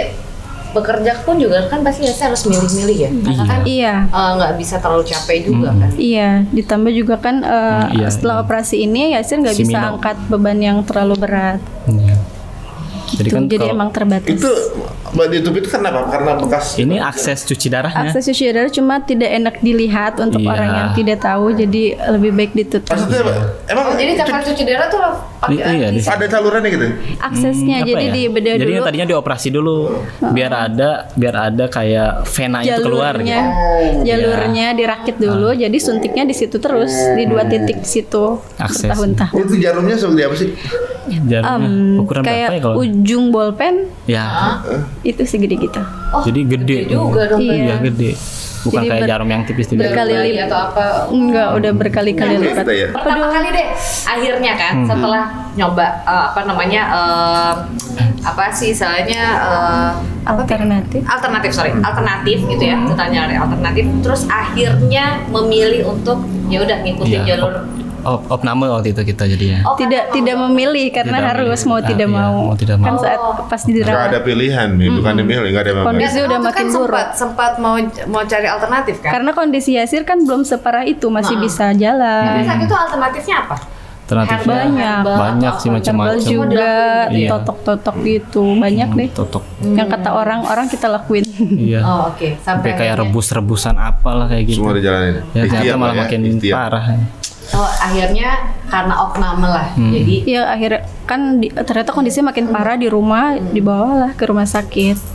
bekerja pun juga kan pasti harus milih-milih ya. Karena kan Iya. nggak bisa terlalu capek juga kan. Iya, ditambah juga kan Iya, setelah operasi ini Yasir nggak Si bisa Mino. angkat beban yang terlalu berat. Iya. Gitu. Jadi kalau emang terbatas. Itu di YouTube itu kenapa? Karena bekas ini akses cuci darahnya. Akses cuci darah cuma tidak enak dilihat untuk Iya. orang yang tidak tahu, jadi lebih baik ditutup. maksudnya emang Jadi tiap kali cuci darah tuh pakai Iya, di ada salurannya gitu? Aksesnya apa jadi ya? dibedah Jadi dulu. tadinya dioperasi dulu biar ada kayak vena itu keluar jalurnya, gitu. jalurnya dirakit dulu, jadi suntiknya di situ terus di 2 titik situ Akses. bertahun-tahun. Itu jarumnya seperti apa sih? Jarumnya ukuran Kayak berapa ya kalau? ujung bolpen Ya. itu segede gitu. Oh, Jadi gede juga dong. Iya, gede. Bukan Jadi kayak jarum yang tipis-tipis. berkali lipat atau apa? Enggak, udah berkali-kali Iya, lipat. kita ya. Pertama kali deh, akhirnya kan setelah nyoba apa sih istilahnya alternatif gitu ya, tanya alternatif. Terus akhirnya memilih untuk ya udah ngikutin Iya. jalur. Opname waktu itu kita jadinya. Tidak memilih karena Tidak harus memilih. mau tidak Iya, mau. mau tidak Kan mau. saat pas Nggak dirawat. ada pilihan, bukan dimilih, nggak ada apa-apa. Kondisi udah Waktu makin kan buruk. sempat mau cari alternatif kan? Karena kondisi Yasir kan belum separah itu, masih bisa jalan. Tapi saat itu alternatifnya apa? Alternatifnya Banyak. banyak sih Herbal macam-macam. juga, Iya. totok-totok gitu, banyak deh. Totok. Yang kata orang kita lakuin. Iya. Oh, oke. Sampai kayak akhirnya. rebus-rebusan apalah kayak gitu. Semua dijalanin. Ya ternyata Ikhtiar malah lah ya, makin ikhtiar. parah. Oh, akhirnya karena opname lah. Jadi Iya akhirnya kan ternyata kondisinya makin parah di rumah, dibawalah ke rumah sakit.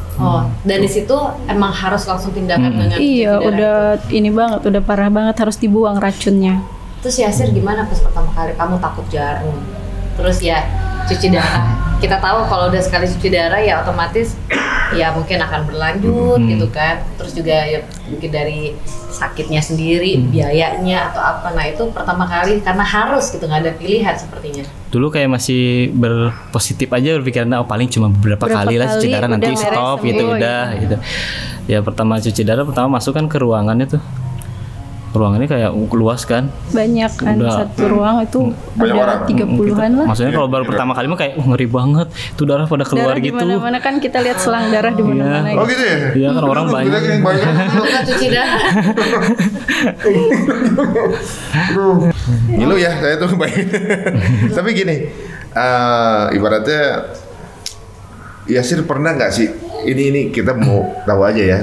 dan di situ emang harus langsung tindakan dengan Iya cuci darah. udah ini banget, udah parah banget, harus dibuang racunnya. Terus Yasir gimana pas pertama kali kamu takut jarum? Terus ya cuci darah. Kita tahu kalau udah sekali cuci darah ya otomatis ya mungkin akan berlanjut gitu kan. Terus juga ya mungkin dari sakitnya sendiri, biayanya atau apa. Nah itu pertama kali karena harus gitu, nggak ada pilihan sepertinya. Dulu kayak masih berpositif aja berpikiran paling cuma beberapa kali lah cuci darah, nanti udah beres stop sembuh, gitu udah gitu. Ya pertama cuci darah masuk kan ke ruangannya tuh. Ruangannya kayak luas kan. Banyak kan, Udah. satu ruang itu Banyak orang. ada 30-an lah. Maksudnya kalau baru pertama kali mah kayak ngeri banget. Itu darah pada keluar Darah di gitu. mana-mana kan kita lihat selang darah di mana-mana. Oh gitu. gitu ya? Iya kan orang Gua banyak. kira yang banyak. Bukan cuci darah. Ngilu ya, saya tuh baik. Tapi gini, ibaratnya Yasir pernah nggak sih? Ini kita mau tahu aja ya.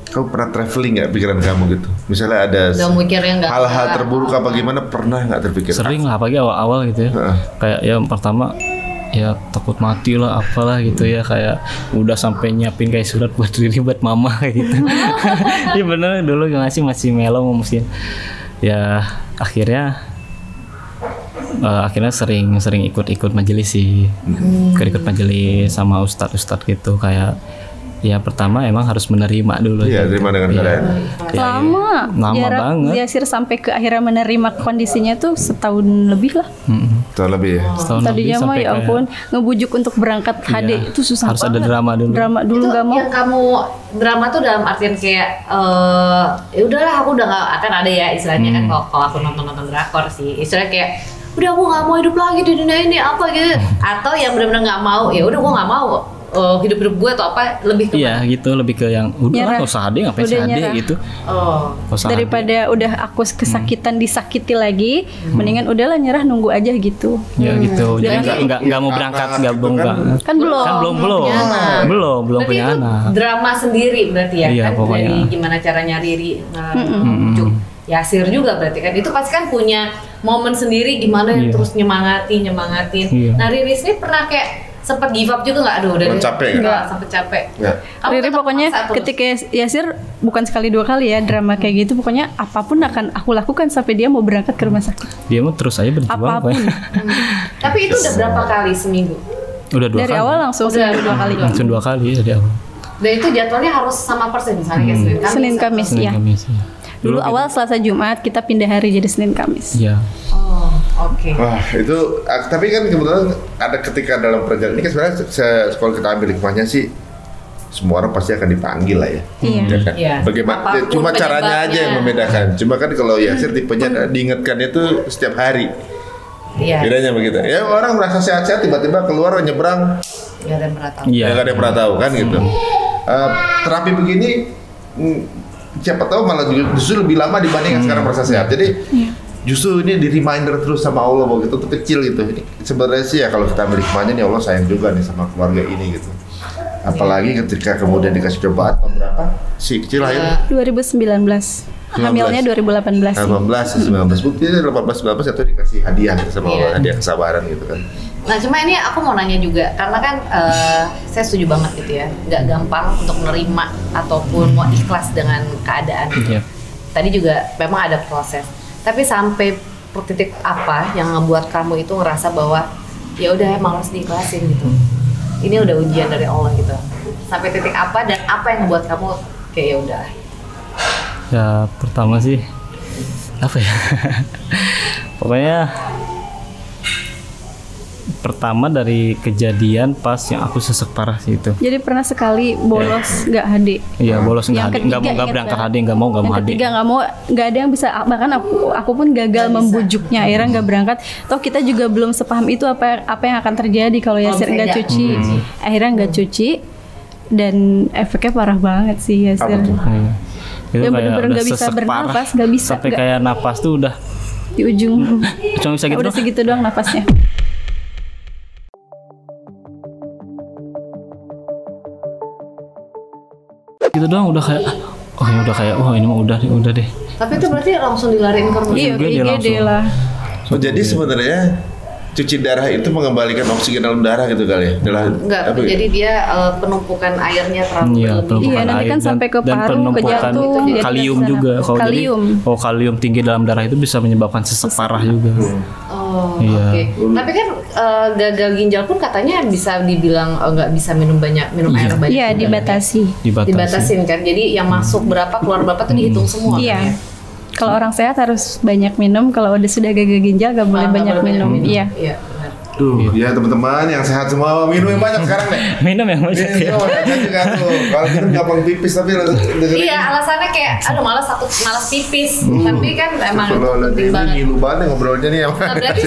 Kamu pernah traveling nggak pikiran kamu gitu? Misalnya ada Udah mikirnya nggak hal-hal kelar. terburuk apa gimana, pernah nggak terpikir? Sering lah apalagi awal-awal gitu ya. Kayak ya pertama ya takut mati lah apalah gitu ya, kayak udah sampai nyiapin kayak surat buat diri buat mama gitu. Iya bener dulu masih melo mungkin. Ya akhirnya sering ikut majelis sih. Ikut majelis sama ustadz gitu, kayak ya pertama emang harus menerima dulu. Iya, terima dengan keadaan. Lama jarak banget. Yasir sampai ke akhirnya menerima kondisinya tuh setahun lebih lah. Tahun lebih ya. Setahun lebih Tadinya mah sampai ya kayak- ampun ngebujuk untuk berangkat HD itu susah harus banget. ada drama dulu. Drama dulu Itu nggak mau. yang kamu drama tuh dalam artian kayak ya udahlah aku udah nggak akan ada ya istilahnya kan kalau aku nonton drakor sih istilahnya kayak udah aku nggak mau hidup lagi di dunia ini apa gitu, atau yang benar-benar nggak mau ya udah gue nggak mau hidup gue atau apa, lebih ke Iya gitu, lebih ke yang udah Nyerah. nggak usah ade, ngapain Udah sih ade nyerah. gitu. Nggak usah ade. Daripada udah aku kesakitan disakiti lagi, mendingan udahlah nyerah nunggu aja gitu. Ya gitu. Jadi Jangan- nggak mau berangkat, Anak nggak gitu belum kan. nggak. Kan belum. Kan belum punya anak. belum Berarti punya itu anak. drama sendiri berarti ya Iya, kan pokoknya. dari gimana caranya Riri ngebujuk Yasir juga berarti kan itu pasti kan punya momen sendiri gimana yang Iya. terus nyemangatin. Iya. Nah Riri ini pernah kayak sempet give up juga nggak? Aduh udah Pernah capek nggak? nggak sempet capek. Nggak. Kamu Riri tetap pokoknya maksa terus. ketika Yasir bukan sekali dua kali ya drama kayak gitu, pokoknya apapun akan aku lakukan sampai dia mau berangkat ke rumah sakit. Dia mau terus aja berjuang. Apapun. pokoknya. Tapi itu udah berapa kali seminggu? Udah dua Dari kali. awal langsung Udah seminggu dua kali. Langsung 2 kali dari awal. Dan itu jadwalnya harus sama persis misalnya kayak Senin Kamis. Senin Kamis ya. Kamis. Dulu awal Selasa Jumat kita pindah hari jadi Senin Kamis. Iya. Oh oke. Wah itu, tapi kan kebetulan ada ketika dalam perjalanan ini kan sebenarnya kalau kita ambil hikmahnya sih semua orang pasti akan dipanggil lah ya. Iya. Ya kan? Iya. Bagaimana? Apapun Cuma caranya aja penyebabnya. yang membedakan. Cuma kan kalau Yasir tipenya diingatkannya itu setiap hari. Iya. Bedanya begitu. Ya orang merasa sehat-sehat tiba-tiba keluar nyebrang, Gak ada yang pernah tahu. Iya. ya nggak ada yang pernah tahu kan gitu. Terapi begini siapa tahu malah justru lebih lama dibanding yang sekarang merasa sehat. Jadi justru ini di reminder terus sama Allah bahwa kita tuh kecil gitu. Ini sebenarnya sih ya kalau kita ambil hikmahnya nih Allah sayang juga nih sama keluarga ini gitu. Apalagi ketika kemudian dikasih cobaan tahun berapa? Si kecil lahir 2019. Hamilnya 2018. 18, 19 bukti 18, 19 itu dikasih hadiah gitu sama Allah, Iya. hadiah kesabaran gitu kan. Nah cuma ini aku mau nanya juga karena kan saya setuju banget gitu ya, nggak gampang untuk menerima ataupun mau ikhlas dengan keadaan. Iya. Tadi juga memang ada proses, tapi sampai titik apa yang ngebuat kamu itu ngerasa bahwa ya udah emang harus diikhlasin gitu. Ini udah ujian dari Allah gitu. Sampai titik apa dan apa yang ngebuat kamu kayak ya udah. Ya pertama sih apa ya? Pokoknya pertama dari kejadian pas yang aku sesek parah sih itu. Jadi pernah sekali bolos nggak HD. Iya bolos Yang nggak ketiga mau ingat berangkat banget. HD, nggak mau Yang HD. ketiga nggak ada yang bisa, bahkan aku pun gagal membujuknya, akhirnya nggak berangkat. Toh kita juga belum sepaham itu apa yang akan terjadi kalau Yasir nggak misalnya- cuci. Akhirnya nggak cuci dan efeknya parah banget sih Yasir. Apa tuh? Iya. Itu Yang kayak bener-bener udah nggak bisa sesek bernapas, parah. nggak bisa, Sampai nggak. kayak napas tuh udah Di ujung cuma bisa gitu udah doang. segitu doang napasnya. Gitu doang udah kayak oh ini mah udah deh. Tapi itu berarti langsung dilariin ke rumah Iya, juga dia IGD langsung. lah. Oh, jadi sebenarnya cuci darah itu mengembalikan oksigen dalam darah gitu kali ya? Enggak, jadi dia penumpukan airnya terlalu Iya, penumpukan nanti air kan sampai ke dan paru, ke penumpukan jantung, jadi kalium bisa juga. Kalau jadi, kalium. kalium tinggi dalam darah itu bisa menyebabkan sesak parah juga. Oh, Iya. oke. Tapi kan gagal ginjal pun katanya bisa dibilang nggak bisa minum air banyak. Iya, juga. Dibatasin kan. Jadi yang masuk berapa keluar berapa tuh dihitung semua. Iya. Kan, ya? Kalau orang sehat harus banyak minum, kalau udah sudah gagal ginjal gak boleh banyak minum. Iya. Iya, benar. Tuh, ya teman-teman yang sehat semua minum yang banyak sekarang deh. Minum yang banyak. Minum banyak juga tuh. Kalau minum gampang pipis tapi Iya, alasannya kayak aduh malas pipis. Tapi kan emang penting banget. Ngilu banget ngobrolnya nih. Nah, berarti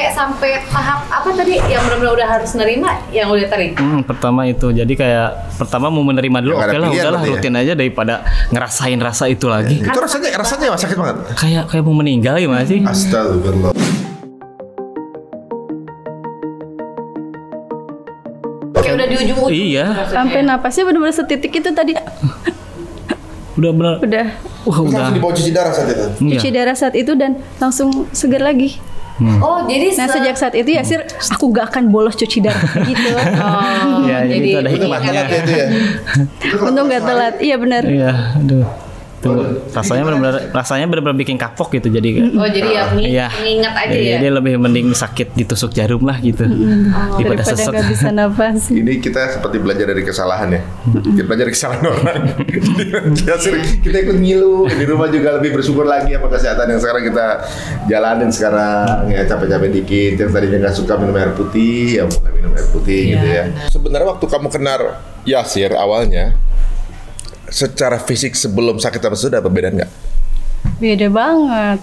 sampai tahap apa tadi yang benar-benar udah harus nerima yang udah tarik? Pertama itu, jadi kayak pertama mau menerima dulu, Nggak ada oke lah, pilihan udahlah berarti ya? rutin aja daripada ngerasain rasa itu lagi. Itu rasanya sakit banget. Kayak mau meninggal gimana sih? Astagfirullah. Kayak udah di ujung-ujung. Iya. Sampai napasnya benar-benar setitik itu tadi. Udah bener. Udah Terus Udah. langsung dibawa cuci darah saat itu. cuci darah saat itu dan langsung segar lagi. Oh, jadi Nah sejak saat itu Yasir, aku gak akan bolos cuci darah gitu. Oh, Ya, jadi itu ada Itu hikmahnya. telat ya itu ya. Untung gak telat. Iya benar. Iya, aduh. Tuh, rasanya benar-benar bikin kapok gitu jadi. Oh, jadi ya Iya. mengingat aja ya. Jadi lebih mending sakit ditusuk jarum lah gitu. Daripada Daripada sesek. gak bisa nafas. Ini kita seperti belajar dari kesalahan ya. Kita belajar dari kesalahan orang. Kita ikut ngilu di rumah juga lebih bersyukur lagi apa kesehatan yang sekarang kita jalanin sekarang ya, capek-capek dikit. Yang tadinya nggak suka minum air putih ya mulai minum air putih gitu ya. Sebenarnya waktu kamu kenal Yasir awalnya secara fisik sebelum sakit apa sudah apa beda nggak? Beda banget.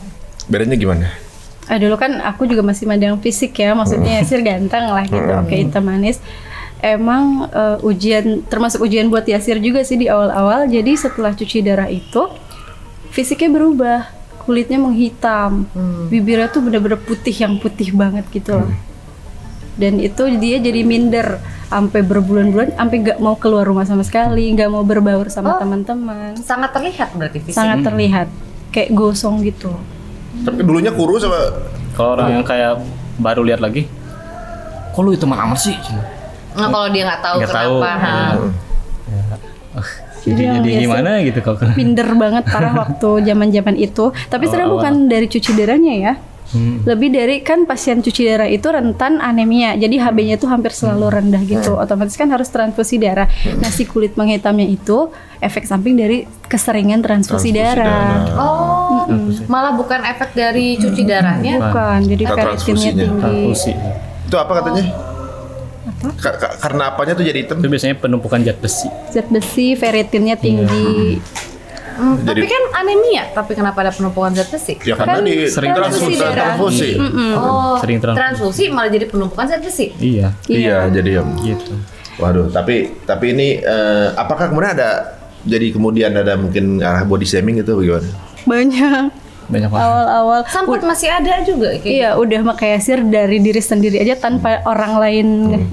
Bedanya gimana? Dulu kan aku juga masih mandang fisik ya, maksudnya Yasir ganteng lah gitu, oke hitam manis. Emang termasuk ujian buat Yasir juga sih di awal-awal. Jadi setelah cuci darah itu fisiknya berubah, kulitnya menghitam, bibirnya tuh bener-bener putih yang putih banget gitu loh. Dan itu dia jadi minder sampai berbulan-bulan, sampai nggak mau keluar rumah sama sekali, nggak mau berbaur sama teman-teman. Sangat terlihat berarti fisik. Sangat terlihat, kayak gosong gitu. Tapi dulunya kurus apa? Kalau orang yang kayak baru lihat lagi, kok lu itu amat sih? Nah, kalau dia nggak tahu Nggak kenapa. tahu. Jadi Yang biasa gimana gitu kok? minder banget parah waktu zaman-zaman itu. Tapi sebenarnya bukan dari cuci darahnya ya. Lebih dari kan pasien cuci darah itu rentan anemia. Jadi HB-nya tuh hampir selalu rendah gitu. Otomatis kan harus transfusi darah. Nah, si kulit menghitamnya itu efek samping dari keseringan transfusi darah. Oh, malah bukan efek dari cuci darahnya. Bukan, jadi Kita ferritinnya transfusinya. tinggi. Transfusi. Itu apa katanya? Karena apanya tuh jadi hitam? Itu biasanya penumpukan zat besi. Zat besi, ferritinnya tinggi. Tapi kan anemia, tapi kenapa ada penumpukan zat besi? Ya karena Kan di sering transfusi darah. transfusi. Oh, Sering transfusi malah jadi penumpukan zat besi. Iya, Iya, jadi ya. gitu. Waduh, tapi ini apakah kemudian kemudian ada mungkin arah body shaming itu bagaimana? Banyak. Banyak banget. Awal-awal Samput masih ada juga kayak iya, udah makanya Yasir dari diri sendiri aja tanpa orang lain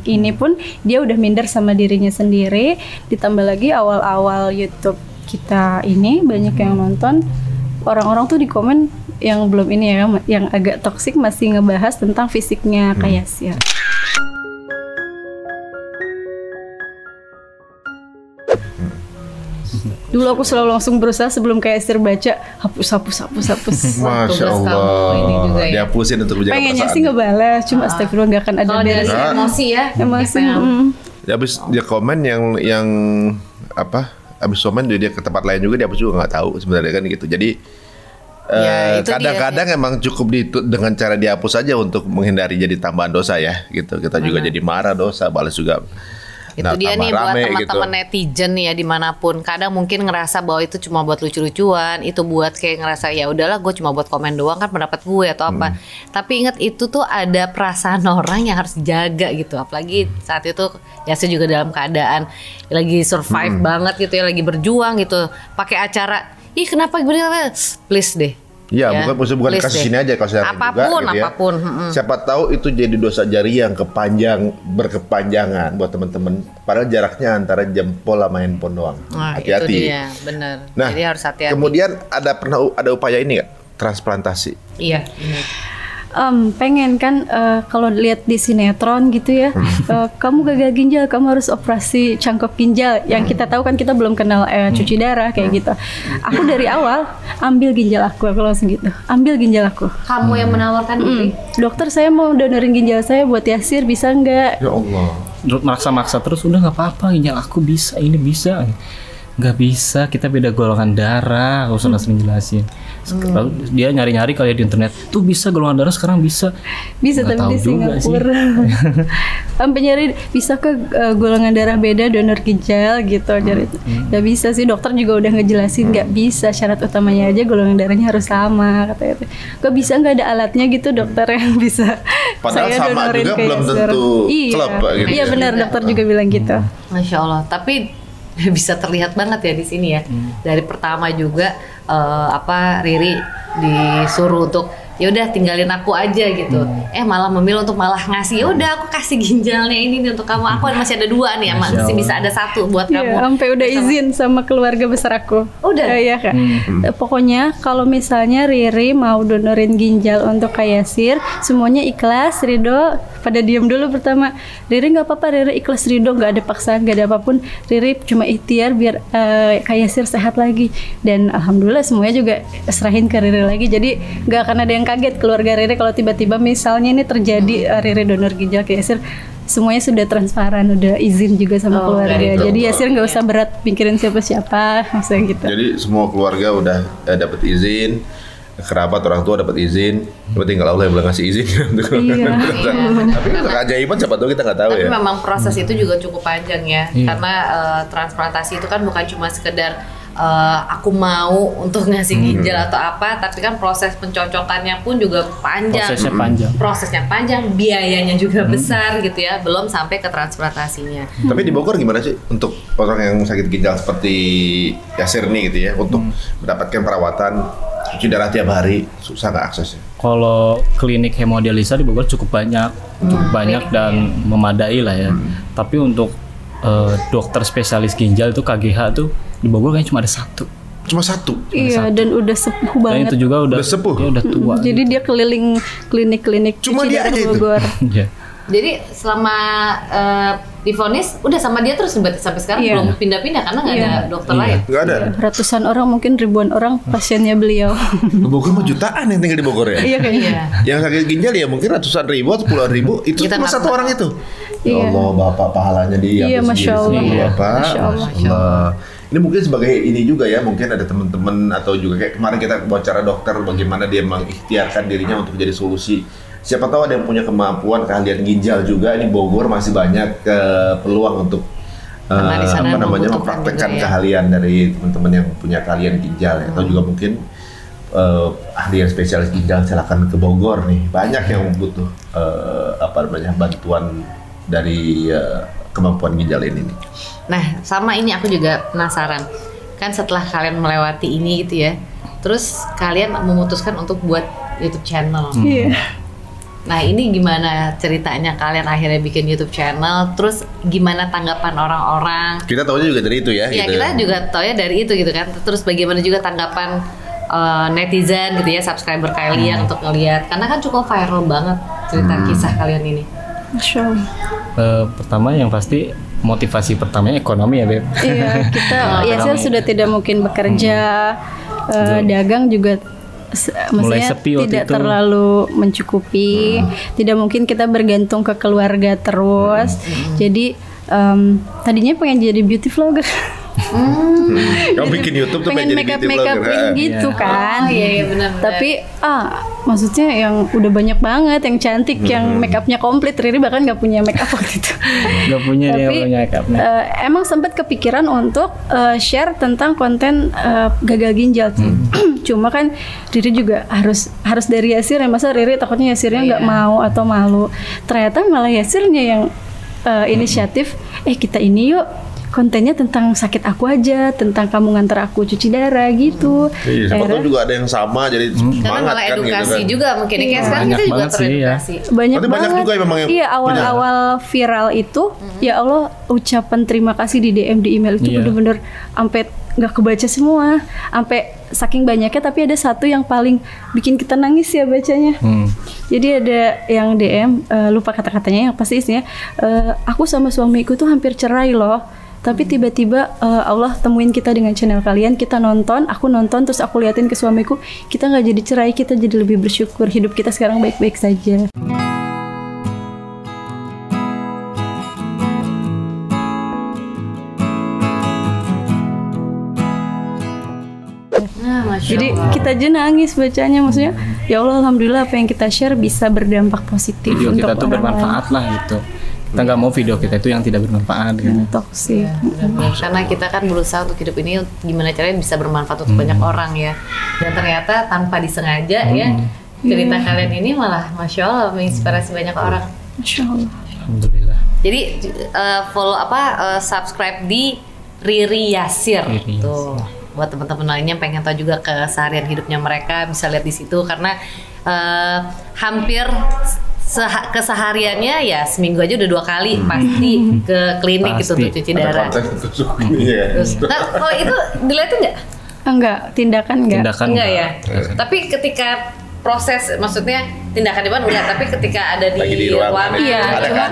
ini pun dia udah minder sama dirinya sendiri. Ditambah lagi awal-awal YouTube kita ini banyak yang nonton, orang-orang tuh di komen yang belum ini ya, yang agak toksik masih ngebahas tentang fisiknya kayak Yasir. Dulu aku selalu langsung berusaha sebelum kayak Yasir baca hapus. Masya tugas kamu Allah, ini juga ya. dihapusin untuk menjaga Pengennya perasaan. sih ngebalas, cuma astagfirullah nggak akan ada Kalau dari beres. emosi ya. Emosi. Ya, habis dia komen yang apa? Habis komen dia ke tempat lain juga dia juga nggak tahu sebenarnya kan gitu. Jadi Ya, itu dia kadang-kadang emang cukup dengan cara dihapus saja untuk menghindari jadi tambahan dosa ya gitu. Kita juga jadi marah dosa, balas juga. Itu Nah, dia tambah nih buat rame teman-teman netizen ya dimanapun. Kadang mungkin ngerasa bahwa itu cuma buat lucu-lucuan, itu buat kayak ngerasa ya udahlah gue cuma buat komen doang kan pendapat gue atau apa. Tapi ingat itu tuh ada perasaan orang yang harus dijaga gitu. Apalagi saat itu ya saya juga dalam keadaan lagi survive banget gitu ya, lagi berjuang gitu. Pakai acara, ih kenapa begini? Please deh. Ya, bukan please kasus deh. ini aja kasus yang lain Apapun, juga, gitu ya. apapun. Siapa tahu itu jadi dosa jari yang berkepanjangan buat teman-teman. Padahal jaraknya antara jempol sama handphone doang. Nah, Hati-hati. itu dia, bener. Nah, Jadi harus hati-hati. kemudian ada upaya ini nggak? Transplantasi. Iya. Ini. Pengen kan kalau lihat di sinetron gitu ya, kamu gagal ginjal, kamu harus operasi cangkok ginjal. Yang kita tahu kan kita belum kenal cuci darah kayak gitu. Aku dari awal ambil ginjal aku langsung gitu, ambil ginjal aku. Kamu yang menawarkan diri? Dokter, saya mau donorin ginjal saya buat Yasir, bisa nggak? Ya Allah. Maksa-maksa terus, udah nggak apa-apa, ginjal aku bisa, ini bisa. Nggak bisa, kita beda golongan darah. Aku sering jelasin. Lalu dia nyari-nyari kali di internet, tuh bisa golongan darah sekarang bisa Tapi di Singapura sampai nyari bisa ke golongan darah beda donor ginjal gitu. Jadi nggak bisa sih, dokter juga udah ngejelasin nggak bisa, syarat utamanya aja golongan darahnya harus sama katanya. Nggak bisa, nggak ada alatnya gitu dokter yang bisa. Padahal saya sama donorin juga ke belum Yasir. tentu Iya, klub gitu. iya benar, dokter juga bilang gitu. Masya Allah, tapi bisa terlihat banget ya di sini ya. Dari pertama juga Riri disuruh untuk ya udah tinggalin aku aja gitu. Malah memilih untuk malah ngasih, ya udah aku kasih ginjalnya ini nih untuk kamu. Aku masih ada 2 nih, masih bisa ada 1 buat kamu. Sampai udah izin sama keluarga besar aku. Udah? Iya Kak. Pokoknya kalau misalnya Riri mau donorin ginjal untuk Kak Yasir, semuanya ikhlas, ridho. Pada diam dulu pertama. Riri nggak apa-apa, Riri ikhlas, ridho, nggak ada paksaan, nggak ada apapun. Riri cuma ikhtiar biar Kak Yasir sehat lagi. Dan alhamdulillah semuanya juga serahin ke Riri lagi. Jadi nggak akan ada yang kaget keluarga Riri kalau tiba-tiba misalnya ini terjadi Riri donor ginjal ke Yasir. Semuanya sudah transparan, udah izin juga sama keluarga. Jadi Yasir nggak usah berat pikirin siapa-siapa, maksudnya gitu. Jadi semua keluarga udah dapat izin, kerabat orang tua dapat izin, tinggal Allah yang boleh ngasih izin. Tapi keajaiban siapa tahu kita nggak tahu ya. Tapi memang proses itu juga cukup panjang ya, karena transplantasi itu kan bukan cuma sekedar aku mau untuk ngasih ginjal atau apa, tapi kan proses pencocokannya pun juga panjang. Prosesnya panjang, biayanya juga besar gitu ya, belum sampai ke transplantasinya. Tapi di Bogor gimana sih untuk orang yang sakit ginjal seperti Yasir nih gitu ya, untuk mendapatkan perawatan cuci darah tiap hari, susah nggak aksesnya? Kalau klinik hemodialisa di Bogor cukup banyak dan memadai lah ya. Tapi untuk dokter spesialis ginjal itu KGH tuh di Bogor kayaknya cuma ada 1. Cuma 1? Iya, dan udah sepuh banget. Dan itu juga udah sepuh? Dia udah tua. Jadi dia keliling klinik-klinik cuma cuci dia darah aja Bogor. Jadi selama divonis udah sama dia terus berarti sampai sekarang belum pindah-pindah karena nggak ada dokter lain. Nggak ada. Ratusan orang, mungkin ribuan orang pasiennya beliau. Di Bogor mah jutaan yang tinggal di Bogor ya. Iya kayaknya. Yang sakit ginjal ya mungkin ratusan ribu atau puluhan ribu, itu cuma 1 orang itu. Ya Allah, Bapak pahalanya dia. Iya, Masya Allah. Bapak. Masya Allah. Ini mungkin sebagai ini juga ya, mungkin ada teman-teman atau juga kayak kemarin kita wawancara dokter bagaimana dia mengikhtiarkan dirinya untuk jadi solusi. Siapa tahu ada yang punya kemampuan keahlian ginjal juga. Ini Bogor masih banyak peluang untuk mempraktekkan keahlian dari teman-teman yang punya keahlian ginjal ya. Atau juga mungkin ahli yang spesialis ginjal, silakan ke Bogor nih. Banyak yang butuh bantuan dari kemampuan ginjal ini nih. Nah, sama ini aku juga penasaran. Kan setelah kalian melewati ini gitu ya, terus kalian memutuskan untuk buat YouTube channel. Iya. Nah, ini gimana ceritanya kalian akhirnya bikin YouTube channel? Terus gimana tanggapan orang-orang? Kita tahunya juga dari itu ya. Iya, gitu. kita juga tahunya dari itu gitu kan. Terus bagaimana juga tanggapan netizen gitu ya, subscriber kalian untuk ngelihat, karena kan cukup viral banget cerita kisah kalian ini. Masya Allah. Pertama yang pasti motivasi pertamanya ekonomi ya Beb. Iya, kita Yasir sudah tidak mungkin bekerja, dagang juga maksudnya sepi waktu tidak itu. terlalu mencukupi. Tidak mungkin kita bergantung ke keluarga terus. Jadi tadinya pengen jadi beauty vlogger. Kamu bikin YouTube tuh pengen jadi make beauty vlogger. upin gitu kan. Iya benar. Tapi maksudnya yang udah banyak banget yang cantik, yang make upnya komplit. Riri bahkan nggak punya make up waktu itu. Gak punya dia Tapi punya make upnya. emang sempat kepikiran untuk share tentang konten gagal ginjal. Cuma kan Riri juga harus dari Yasir ya, masa Riri takutnya Yasirnya nggak mau atau malu. Ternyata malah Yasirnya yang inisiatif, kita ini yuk kontennya tentang sakit aku aja, tentang kamu nganter aku cuci darah gitu. Iya, siapa tahu juga ada yang sama jadi Karena semangat malah kan gitu edukasi kan. juga mungkin kayak sekarang Banyak kita juga banget sih, teredukasi. Banyak Berarti banyak banget. juga memang yang Iya, punya. awal-awal viral itu, ya Allah, ucapan terima kasih di DM di email itu Iya. bener-bener sampai nggak kebaca semua, sampai saking banyaknya. Tapi ada satu yang paling bikin kita nangis ya bacanya. Jadi ada yang DM, lupa kata-katanya, yang pasti isinya, aku sama suamiku tuh hampir cerai loh. Tapi tiba-tiba Allah temuin kita dengan channel kalian, kita nonton, aku nonton, terus aku liatin ke suamiku, kita nggak jadi cerai, kita jadi lebih bersyukur, hidup kita sekarang baik-baik saja. Nah, Masya Jadi Allah. kita aja nangis bacanya, maksudnya ya Allah, alhamdulillah apa yang kita share bisa berdampak positif Video untuk kita tuh orang bermanfaat lah gitu. Kita nggak mau video kita itu yang tidak bermanfaat gitu. lain. Toksik. Karena kita kan berusaha untuk hidup ini gimana caranya bisa bermanfaat untuk banyak orang ya. Dan ternyata tanpa disengaja ya cerita kalian ini malah Masya Allah menginspirasi banyak orang. Masya Allah. Alhamdulillah. Jadi subscribe di Riri Yasir Riri tuh. Buat teman-teman lainnya yang pengen tahu juga keseharian hidupnya mereka bisa lihat di situ karena hampir kesehariannya ya seminggu aja udah 2 kali pasti ke klinik gitu Pasti. untuk cuci Ada darah. konten tusuk iya. Nah, kalau itu dilihatin nggak? Enggak, tindakan enggak. Tindakan Enggak ya. Enggak. Tapi ketika proses, maksudnya tindakan di mana enggak, tapi ketika ada di Lagi di ruangan ruangan ya. Iya, Ada cuma, kan?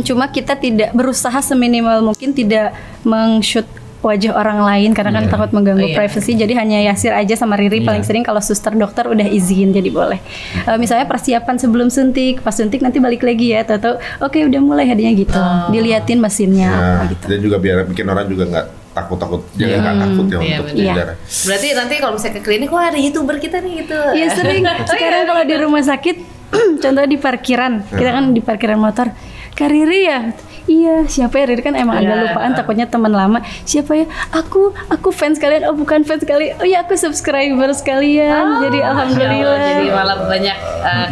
cuma kita tidak berusaha seminimal mungkin tidak meng-shoot wajah orang lain karena kan takut mengganggu Oh, iya. privacy. Jadi hanya Yasir aja sama Riri paling sering, kalau suster dokter udah izin jadi boleh. Misalnya persiapan sebelum suntik, pas suntik nanti balik lagi ya, atau oke udah mulai hadiahnya gitu. Diliatin mesinnya Nah, apa gitu. dan juga biar bikin orang juga nggak takut-takut, jangan nggak takut ya Iya, untuk benar. cuci Iya. darah. Berarti nanti kalau misalnya ke klinik, wah ada YouTuber kita nih gitu. Iya sering. Sekarang kalau di rumah sakit, contohnya di parkiran, kita kan di parkiran motor. Kak Riri ya? Iya, siapa ya? Riri kan emang agak lupaan, takutnya teman lama. Siapa ya? Aku fans kalian. Oh bukan fans kalian. Oh ya aku subscriber sekalian. Jadi alhamdulillah. Jadi malah banyak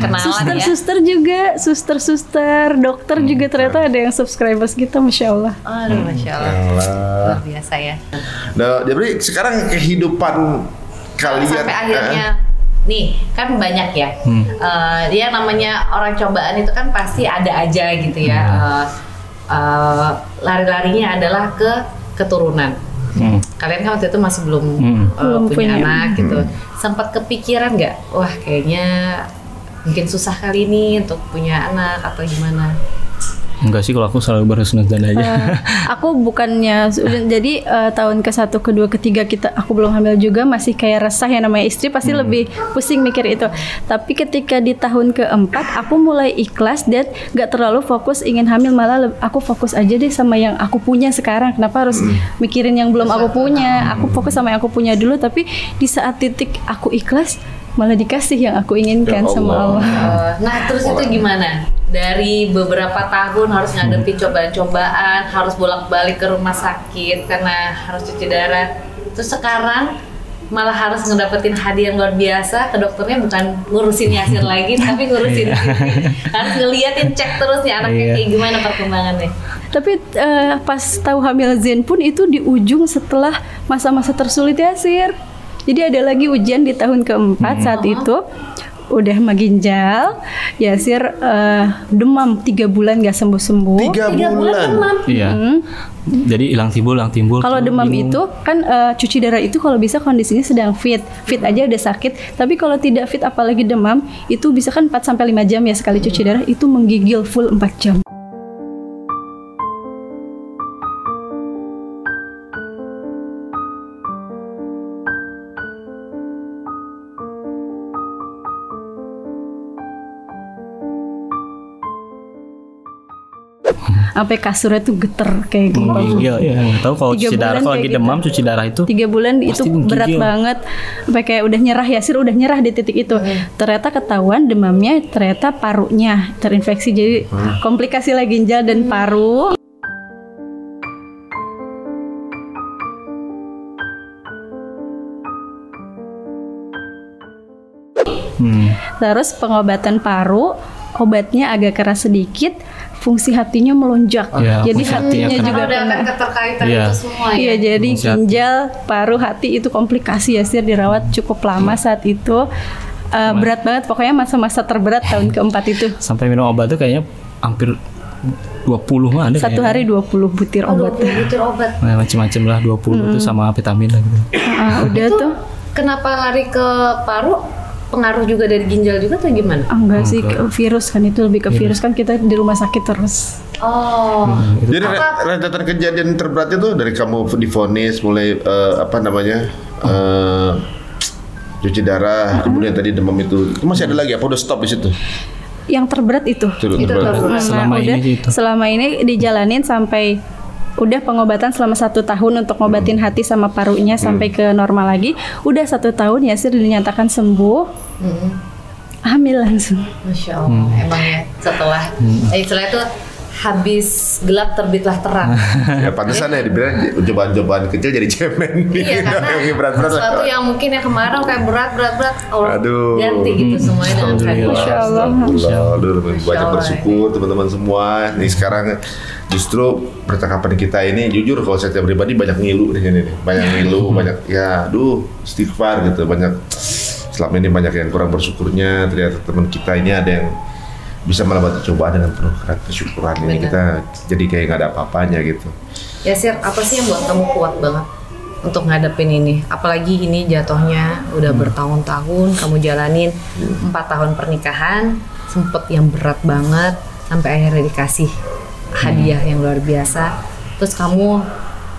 kenalan ya. Suster-suster juga, suster-suster, dokter juga ternyata ada yang subscribers kita, Masya Allah. Aduh, Masya Allah. Luar biasa ya. Nah, jadi sekarang kehidupan kalian Sampai akhirnya nih kan banyak ya. Dia namanya orang cobaan itu kan pasti ada aja gitu ya. Lari-larinya adalah ke keturunan. Kalian kan waktu itu masih belum Belum punya punya. anak gitu. Sempat kepikiran nggak? Wah kayaknya mungkin susah kali ini untuk punya anak atau gimana? Enggak sih, kalau aku selalu berhusnuzan aja. Aku bukannya jadi tahun ke-1, ke-2, ke-3 aku belum hamil juga, masih kayak resah ya, namanya istri pasti lebih pusing mikir itu. Tapi ketika di tahun ke-4 aku mulai ikhlas dan gak terlalu fokus ingin hamil, malah aku fokus aja deh sama yang aku punya sekarang. Kenapa harus mikirin yang belum aku punya? Aku fokus sama yang aku punya dulu, tapi di saat titik aku ikhlas malah dikasih yang aku inginkan Ya sama Allah. Allah. Nah terus itu gimana? Dari beberapa tahun harus ngadepi cobaan-cobaan, harus bolak-balik ke rumah sakit karena harus cuci darah. Terus sekarang malah harus ngedapetin hadiah yang luar biasa, ke dokternya bukan ngurusin Yasir lagi, tapi ngurusin diri. Harus ngeliatin, cek terus nih anaknya kayak gimana perkembangannya. Tapi pas tahu hamil Zen pun itu di ujung setelah masa-masa tersulit Yasir. Jadi ada lagi ujian di tahun ke-4 saat itu. Udah maginjal, Yasir demam 3 bulan gak sembuh-sembuh. 3 bulan. Iya. Jadi hilang timbul. Kalau demam itu kan cuci darah itu kalau bisa kondisinya sedang fit aja udah sakit. Tapi kalau tidak fit apalagi demam, itu bisa kan 4 sampai 5 jam ya sekali cuci darah, itu menggigil full 4 jam. Sampai kasurnya tuh geter kayak gempa bumi. Iya, nggak tahu kalau 3 cuci darah, bulan kalau kayak lagi gitu. demam cuci darah itu 3 bulan itu pasti menggigil. berat banget. Sampai kayak udah nyerah, Yasir udah nyerah di titik itu. Ternyata ketahuan demamnya ternyata parunya terinfeksi, jadi komplikasi lah ginjal dan paru. Hmm. Terus pengobatan paru obatnya agak keras sedikit, fungsi hatinya melonjak. Ya, Jadi fungsi hatinya hatinya kan- juga Karena udah kena. akan keterkaitan Iya. itu semua ya. Iya, jadi Fungsi hati. ginjal, paru, hati itu komplikasi Yasir, dirawat cukup lama saat itu. Berat banget, pokoknya masa-masa terberat tahun keempat itu. Sampai minum obat tuh kayaknya hampir 20 mah ada Satu kayaknya. hari 20 butir obat. 20 butir obat. Nah, macam-macam lah 20 tuh sama vitamin lah gitu. Udah Itu tuh. kenapa lari ke paru? Pengaruh juga dari ginjal juga atau gimana? Enggak sih, virus kan, itu lebih ke virus kan, kita di rumah sakit terus. Oh, Jadi rentetan kejadian terberat itu dari kamu divonis mulai cuci darah, kemudian tadi demam itu masih ada lagi apa udah stop di situ? Yang terberat itu. Itu terberat. Selama udah, ini gitu. selama ini dijalanin sampai udah pengobatan selama 1 tahun untuk ngobatin hati sama parunya sampai ke normal lagi. Udah 1 tahun Yasir dinyatakan sembuh. Hamil langsung. Masya Allah. Emang ya setelah istilah itu habis gelap terbitlah terang. Ya pantesan ya dibilang cobaan-cobaan kecil jadi cemen. Iya, karena Yang berat-berat lah. sesuatu yang mungkin yang kemarin kayak berat Allah Aduh. ganti gitu semuanya dengan Alhamdulillah. Masya khair. Allah. Astagfirullah. Aduh, lebih banyak Allah. bersyukur teman-teman semua. Nih sekarang justru percakapan kita ini jujur kalau saya pribadi banyak ngilu di sini nih. Banyak ngilu, banyak ya aduh istighfar gitu. Banyak selama ini banyak yang kurang bersyukurnya. Ternyata teman kita ini ada yang bisa melewati cobaan dengan penuh kesyukuran. Ini Benar. kita jadi kayak nggak ada apa-apanya gitu. Yasir, apa sih yang buat kamu kuat banget untuk ngadepin ini? Apalagi ini jatuhnya udah bertahun-tahun kamu jalanin 4 tahun pernikahan, sempet yang berat banget sampai akhirnya dikasih hadiah yang luar biasa. Terus kamu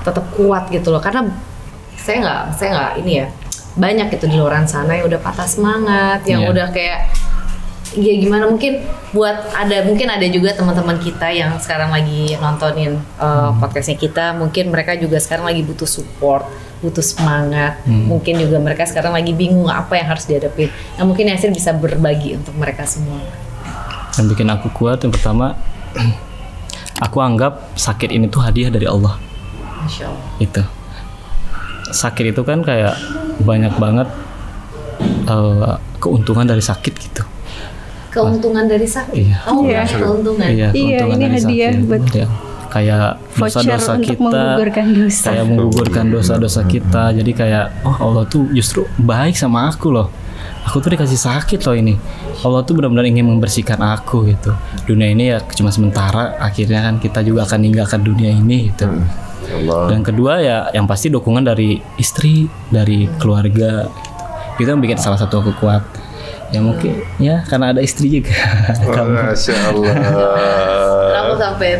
tetap kuat gitu loh, karena saya nggak ini ya, banyak itu di luar sana yang udah patah semangat, yang Iya. udah kayak ya gimana, mungkin mungkin ada juga teman-teman kita yang sekarang lagi nontonin podcastnya kita, mungkin mereka juga sekarang lagi butuh support, butuh semangat, mungkin juga mereka sekarang lagi bingung apa yang harus dihadapin. Nah mungkin Yasir bisa berbagi untuk mereka semua. Yang bikin aku kuat yang pertama, aku anggap sakit ini tuh hadiah dari Allah. Masya Allah. Itu sakit itu kan kayak banyak banget keuntungan dari sakit gitu. Keuntungan dari sakit. Iya. Oh, Iya. keuntungan. Iya, keuntungan ini dari hadiah sakit. buat Ya, kayak voucher dosa-dosa untuk kita, menggugurkan dosa. kayak menggugurkan dosa-dosa kita. Jadi kayak oh Allah tuh justru baik sama aku loh. Aku tuh dikasih sakit loh ini. Allah tuh benar-benar ingin membersihkan aku gitu. Dunia ini ya cuma sementara. Akhirnya kan kita juga akan meninggalkan dunia ini gitu. Allah. Dan kedua ya yang pasti dukungan dari istri, dari keluarga gitu. Itu yang bikin salah satu aku kuat. Ya mungkin ya karena ada istri juga. Masya Allah. Aku sampai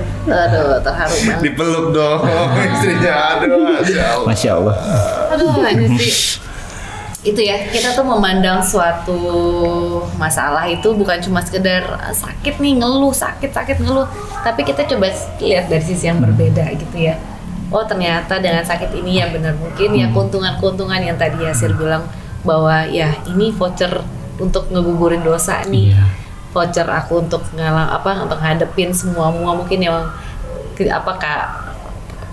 terharu banget. Dipeluk dong istrinya. Aduh, Masya Allah. Masya Allah. Aduh, ini sih. Itu ya, kita tuh memandang suatu masalah itu bukan cuma sekedar sakit nih, ngeluh, sakit ngeluh, tapi kita coba lihat dari sisi yang berbeda gitu ya. Oh ternyata dengan sakit ini ya benar mungkin ya keuntungan-keuntungan yang tadi Yasir bilang bahwa ya ini voucher untuk ngegugurin dosa nih, Iya. voucher aku untuk untuk ngadepin semua mungkin yang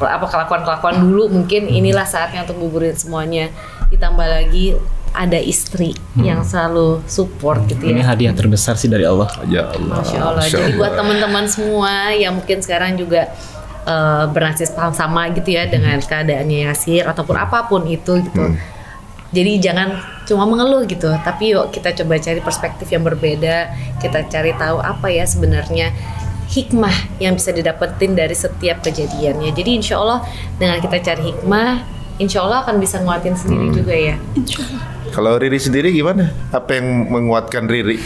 kelakuan-kelakuan dulu, mungkin inilah saatnya untuk gugurin semuanya. Ditambah lagi ada istri yang selalu support gitu Ini ya. hadiah terbesar sih dari Allah. Ya Allah. Masya Allah. Jadi buat teman-teman semua yang mungkin sekarang juga bernasib sama gitu ya dengan keadaannya Yasir ataupun apapun itu gitu. Jadi jangan cuma mengeluh gitu, tapi yuk kita coba cari perspektif yang berbeda. Kita cari tahu apa ya sebenarnya hikmah yang bisa didapetin dari setiap kejadiannya. Jadi insya Allah dengan kita cari hikmah, insya Allah akan bisa nguatin sendiri juga ya. Kalau Riri sendiri gimana? Apa yang menguatkan Riri?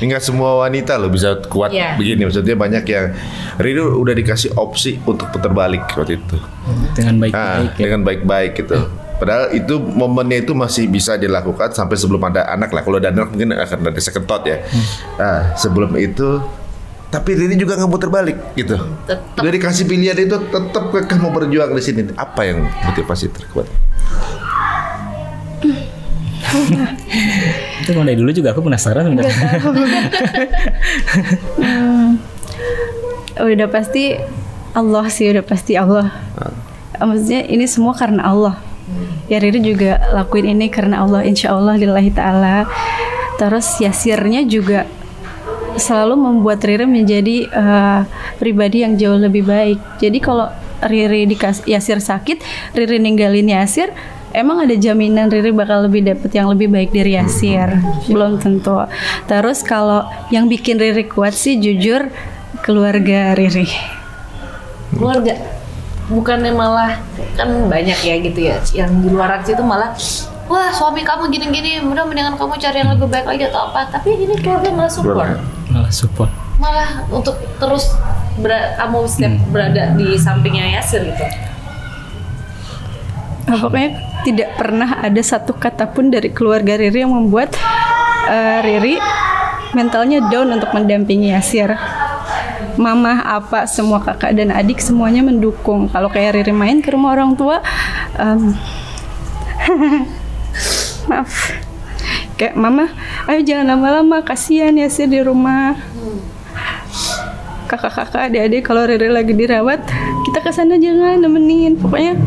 Hingga semua wanita loh bisa kuat Iya. begini. Maksudnya banyak yang Riri udah dikasih opsi untuk putar balik waktu itu. Dengan Nah, baik-baik ya. dengan baik-baik gitu. Padahal itu momennya itu masih bisa dilakukan sampai sebelum ada anak lah. Kalau ada anak mungkin akan ada second thought ya. Nah, sebelum itu tapi Riri juga nggak muter balik gitu. Tetap. Udah dikasih pilihan itu tetap kekeh mau berjuang di sini. Apa yang motivasi terkuat? Itu mulai dulu juga aku penasaran sebenarnya. Udah pasti Allah sih, udah pasti Allah. Maksudnya ini semua karena Allah. Ya Riri juga lakuin ini karena Allah, insya Allah lillahi ta'ala. Terus Yasirnya juga selalu membuat Riri menjadi pribadi yang jauh lebih baik. Jadi kalau Riri Yasir sakit, Riri ninggalin Yasir, emang ada jaminan Riri bakal lebih dapet yang lebih baik dari Yasir? Belum tentu. Terus kalau yang bikin Riri kuat sih jujur keluarga Riri. Keluarga, bukannya malah kan banyak ya gitu ya, yang di luar situ malah wah suami kamu gini-gini, udah mendingan kamu cari yang lebih baik lagi atau apa. Tapi ini keluarga malah support. Malah untuk terus kamu setiap berada di sampingnya Yasir gitu. Pokoknya tidak pernah ada satu kata pun dari keluarga Riri yang membuat Riri mentalnya down untuk mendampingi Yasir. Mama, apa, semua kakak dan adik semuanya mendukung. Kalau kayak Riri main ke rumah orang tua, maaf, kayak mama, ayo jangan lama-lama, kasihan Yasir di rumah. Kakak-kakak, adik-adik kalau Riri lagi dirawat, kita kesana jangan nemenin. Pokoknya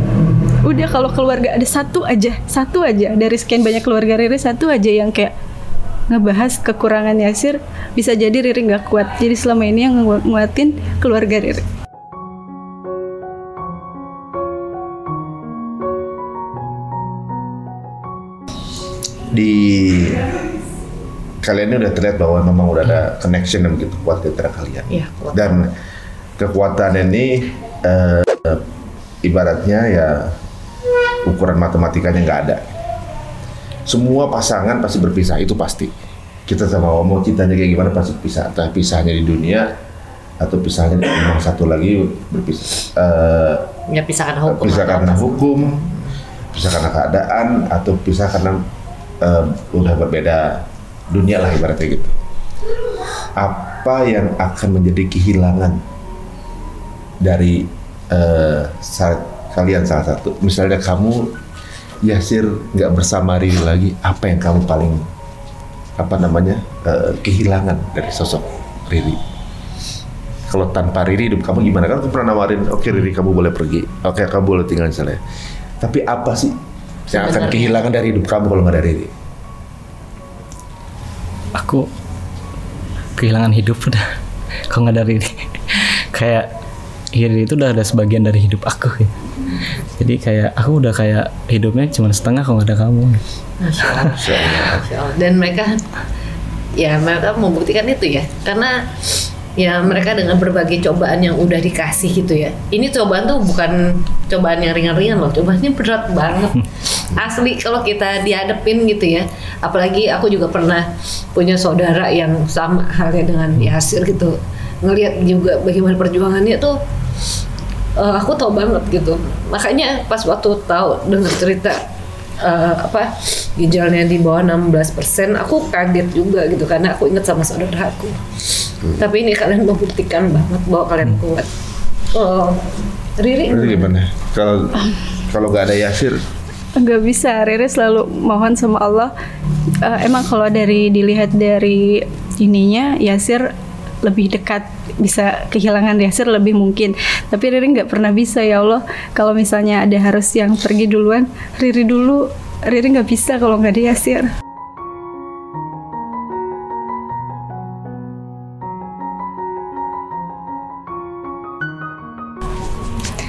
udah, kalau keluarga ada satu aja dari sekian banyak keluarga Riri, satu aja yang kayak ngebahas kekurangan Yasir, bisa jadi Riri nggak kuat. Jadi selama ini yang nguatin keluarga Riri. Di kalian ini udah terlihat bahwa memang udah ada connection yang begitu kuat di antara kalian. Iya, dan kekuatan ini ibaratnya ya ukuran matematikanya nggak ada. Semua pasangan pasti berpisah, itu pasti. Kita sama mau cintanya kayak gimana pasti pisah. Entah pisahnya di dunia atau pisahnya memang satu lagi berpisah. Ya pisah karena hukum. Pisah karena hukum, pisah karena keadaan, atau pisah karena udah berbeda dunia lah ibaratnya gitu. Apa yang akan menjadi kehilangan dari kalian salah satu? Misalnya kamu Yasir nggak bersama Riri lagi, apa yang kamu paling kehilangan dari sosok Riri? Kalau tanpa Riri hidup kamu gimana? Kan aku pernah nawarin, oke Riri kamu boleh pergi, oke kamu boleh tinggal di sana. Tapi apa sih yang akan kehilangan dari hidup kamu kalau nggak ada Riri? Aku kehilangan hidup udah kalau nggak ada Riri. Kayak Riri itu udah ada sebagian dari hidup aku ya. Jadi kayak aku udah kayak hidupnya cuma setengah kalau nggak ada kamu. Masya Allah. Dan mereka membuktikan itu ya, karena ya mereka dengan berbagai cobaan yang udah dikasih gitu ya. Ini cobaan tuh bukan cobaan yang ringan-ringan loh, cobaannya berat banget. Asli kalau kita dihadepin gitu ya. Apalagi aku juga pernah punya saudara yang sama halnya dengan Yasir gitu. Ngelihat juga bagaimana perjuangannya tuh, aku tahu banget gitu. Makanya pas waktu tahu dengar cerita ginjalnya di bawah 16%, aku kaget juga gitu karena aku ingat sama saudara aku. Tapi ini kalian membuktikan banget bahwa kalian kuat. Riri gimana? Kalau nggak ada Yasir? Nggak bisa. Riri selalu mohon sama Allah. Emang kalau dilihat dari ininya, Yasir lebih dekat, bisa kehilangan Yasir lebih mungkin. Tapi Riri nggak pernah bisa, ya Allah. Kalau misalnya ada harus yang pergi duluan, Riri dulu. Riri nggak bisa kalau nggak ada Yasir.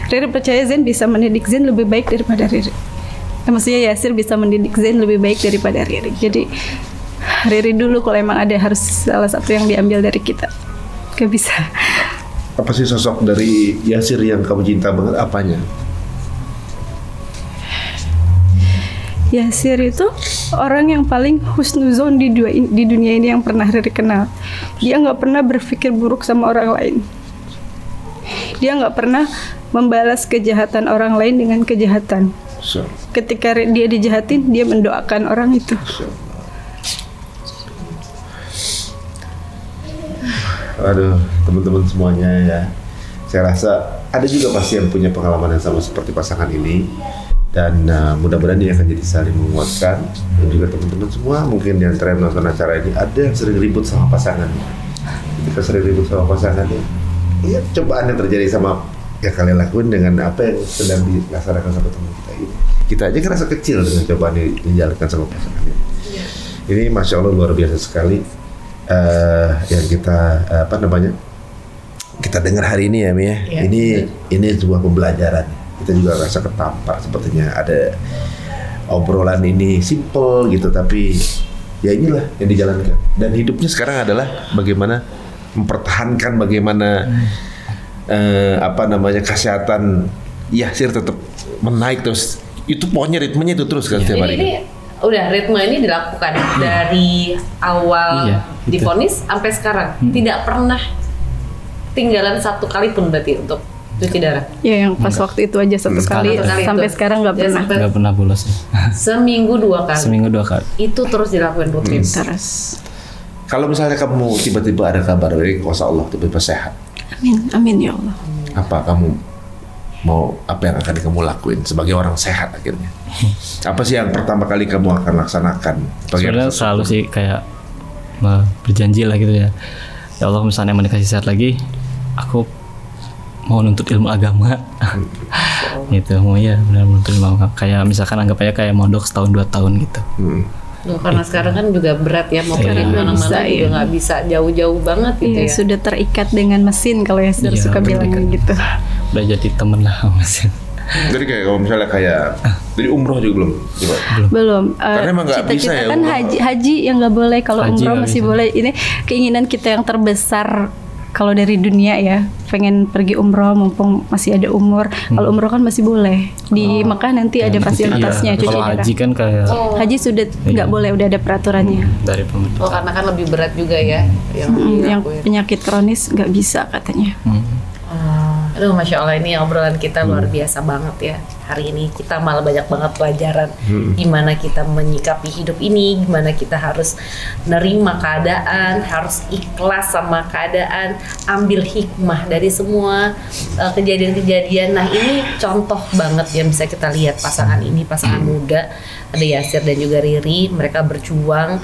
Riri percaya Zain bisa mendidik Zain lebih baik daripada Riri. Maksudnya Yasir bisa mendidik Zain lebih baik daripada Riri. Jadi Riri dulu kalau emang ada harus salah satu yang diambil dari kita. Gak bisa. Apa sih sosok dari Yasir yang kamu cinta banget, apanya? Yasir itu orang yang paling husnuzon di dunia ini yang pernah Riri kenal. Dia nggak pernah berpikir buruk sama orang lain. Dia nggak pernah membalas kejahatan orang lain dengan kejahatan. Ketika dia dijahatin, dia mendoakan orang itu. Aduh, teman-teman semuanya ya, saya rasa ada juga pasti yang punya pengalaman yang sama seperti pasangan ini. Dan mudah-mudahan dia akan jadi saling menguatkan. Dan juga teman-teman semua mungkin yang tren nonton acara ini ada yang sering ribut sama pasangannya. Ketika sering ribut sama pasangannya, ya cobaan yang terjadi sama yang kalian lakuin dengan apa yang sedang dilaksanakan sama teman kita ini. Kita aja ngerasa kecil dengan cobaan yang dijalankan sama pasangannya. Ini Masya Allah luar biasa sekali. yang kita kita dengar hari ini ya Mi ya. Ya, ini sebuah pembelajaran. Kita juga rasa ketampar sepertinya ada obrolan ini simple gitu, tapi ya inilah yang dijalankan. Dan hidupnya sekarang adalah bagaimana mempertahankan, bagaimana kesehatan Yasir tetap menaik terus. Itu pokoknya ritmenya itu terus kan setiap hari. Ini udah ritme ini dilakukan dari awal divonis sampai sekarang. Tidak pernah tinggalan satu kali pun berarti untuk cuci darah. Ya yang pas waktu itu aja satu kali sampai itu. sekarang nggak pernah. Nggak pernah bolos ya. Seminggu 2 kali. Seminggu 2 kali. Itu terus dilakukan rutin. Terus. Kalau misalnya kamu tiba-tiba ada kabar dari kuasa Allah tiba-tiba sehat, Amin ya Allah. apa yang akan kamu lakuin sebagai orang sehat akhirnya? Apa sih yang pertama kali kamu akan laksanakan? Sebenarnya selalu sih kayak berjanji lah gitu ya. Ya Allah, misalnya mau dikasih sehat lagi, aku mau nuntut ilmu agama. Gitu, mau ya benar nuntut ilmu agama. Kayak misalkan anggap aja kayak mondok setahun 2 tahun gitu. Karena sekarang kan juga berat ya, mau pergi kemana-mana juga nggak bisa jauh-jauh banget gitu ya. Sudah terikat dengan mesin kalau ya suka bilang gitu. Udah jadi temen lah mesin. Jadi kayak kalau misalnya jadi umroh juga belum. Karena emang nggak bisa ya. Kan haji yang nggak boleh, kalau umroh masih bisa. boleh. Ini keinginan kita yang terbesar kalau dari dunia ya, pengen pergi umroh mumpung masih ada umur. Kalau umroh kan masih boleh di Mekah, nanti ada fasilitasnya cuci Kalau darah. haji kan kayak Haji sudah nggak boleh, udah ada peraturannya. dari pemerintah. Karena kan lebih berat juga ya yang Yang dilakuin. penyakit kronis nggak bisa katanya. Aduh, Masya Allah, ini obrolan kita luar biasa banget ya. Hari ini kita malah banyak banget pelajaran gimana kita menyikapi hidup ini, gimana kita harus nerima keadaan, harus ikhlas sama keadaan, ambil hikmah dari semua kejadian-kejadian. Nah, ini contoh banget yang bisa kita lihat pasangan ini, pasangan muda, ada Yasir dan juga Riri. Mereka berjuang.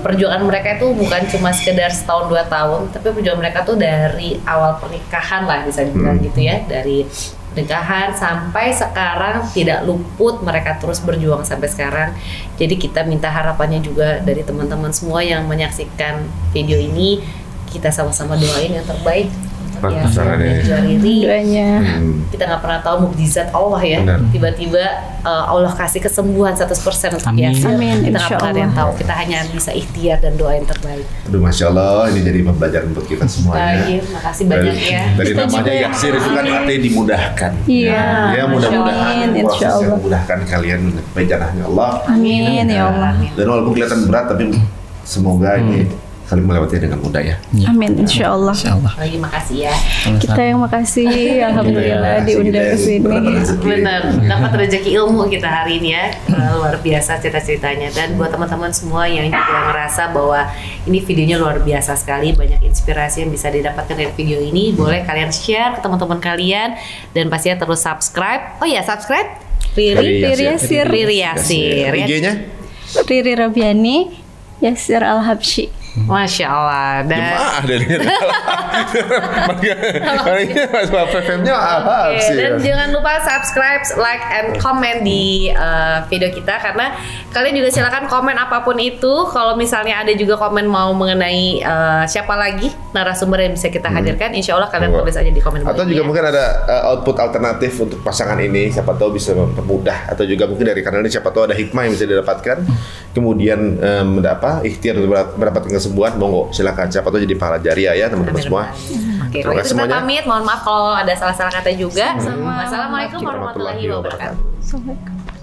Perjuangan mereka itu bukan cuma sekedar setahun 2 tahun, tapi perjuangan mereka tuh dari awal pernikahan lah bisa dibilang gitu ya, dari pernikahan sampai sekarang tidak luput, mereka terus berjuang sampai sekarang. Jadi kita minta harapannya juga dari teman-teman semua yang menyaksikan video ini, kita sama-sama doain yang terbaik. Ya, Riri, Doanya. kita nggak pernah tahu mukjizat Allah ya. Benar. Tiba-tiba Allah kasih kesembuhan 100% untuk Yasir. Amin, Kita nggak insya pernah ada yang Allah. tahu. Kita hanya bisa ikhtiar dan doa yang terbaik. Aduh, Masya Allah, ini jadi pembelajaran buat kita semuanya. Baik, makasih banyak ya. Dari namanya Yasir itu kan artinya dimudahkan. Iya. Ya, mudah-mudahan Amin, proses insya yang Allah. memudahkan kalian mencapai janahnya Allah. Amin ya Allah. Dan walaupun kelihatan berat, tapi semoga ini kalian melewatinya dengan mudah ya. Amin insya Allah. Insyaallah. Lagi makasih ya. Kita yang makasih, alhamdulillah Iya, diundang ke sini. Benar, dapat rezeki ilmu kita hari ini ya. Luar biasa cerita-ceritanya. Dan buat teman-teman semua yang juga ngerasa bahwa ini videonya luar biasa sekali, banyak inspirasi yang bisa didapatkan dari video ini, boleh kalian share ke teman-teman kalian, dan pastinya terus subscribe. Oh ya, subscribe Riri Yasir. Riri Yasir ya. IG-nya? Riri Rabiani, Yasir Al-Habsyi. Masya Allah. Dan Jemaah dari makanya FM-nya apa Oke, sih? dan jangan lupa subscribe, like, and comment di video kita, karena kalian juga silakan komen apapun itu. Kalau misalnya ada juga komen mau mengenai siapa lagi narasumber yang bisa kita hadirkan, insya Allah kalian tulis aja di komen Atau bawah juga ya. mungkin ada output alternatif untuk pasangan ini, siapa tahu bisa mempermudah. Atau juga mungkin dari kanal ini siapa tahu ada hikmah yang bisa didapatkan. Kemudian ikhtiar untuk mendapatkan kesembuhan, monggo silakan, siapa tahu jadi pahala jariah ya teman-teman semua. Oke, Terima kalau kasih gitu kita semuanya. pamit. Mohon maaf kalau ada salah-salah kata juga. Wassalamualaikum warahmatullahi wabarakatuh. Assalamualaikum.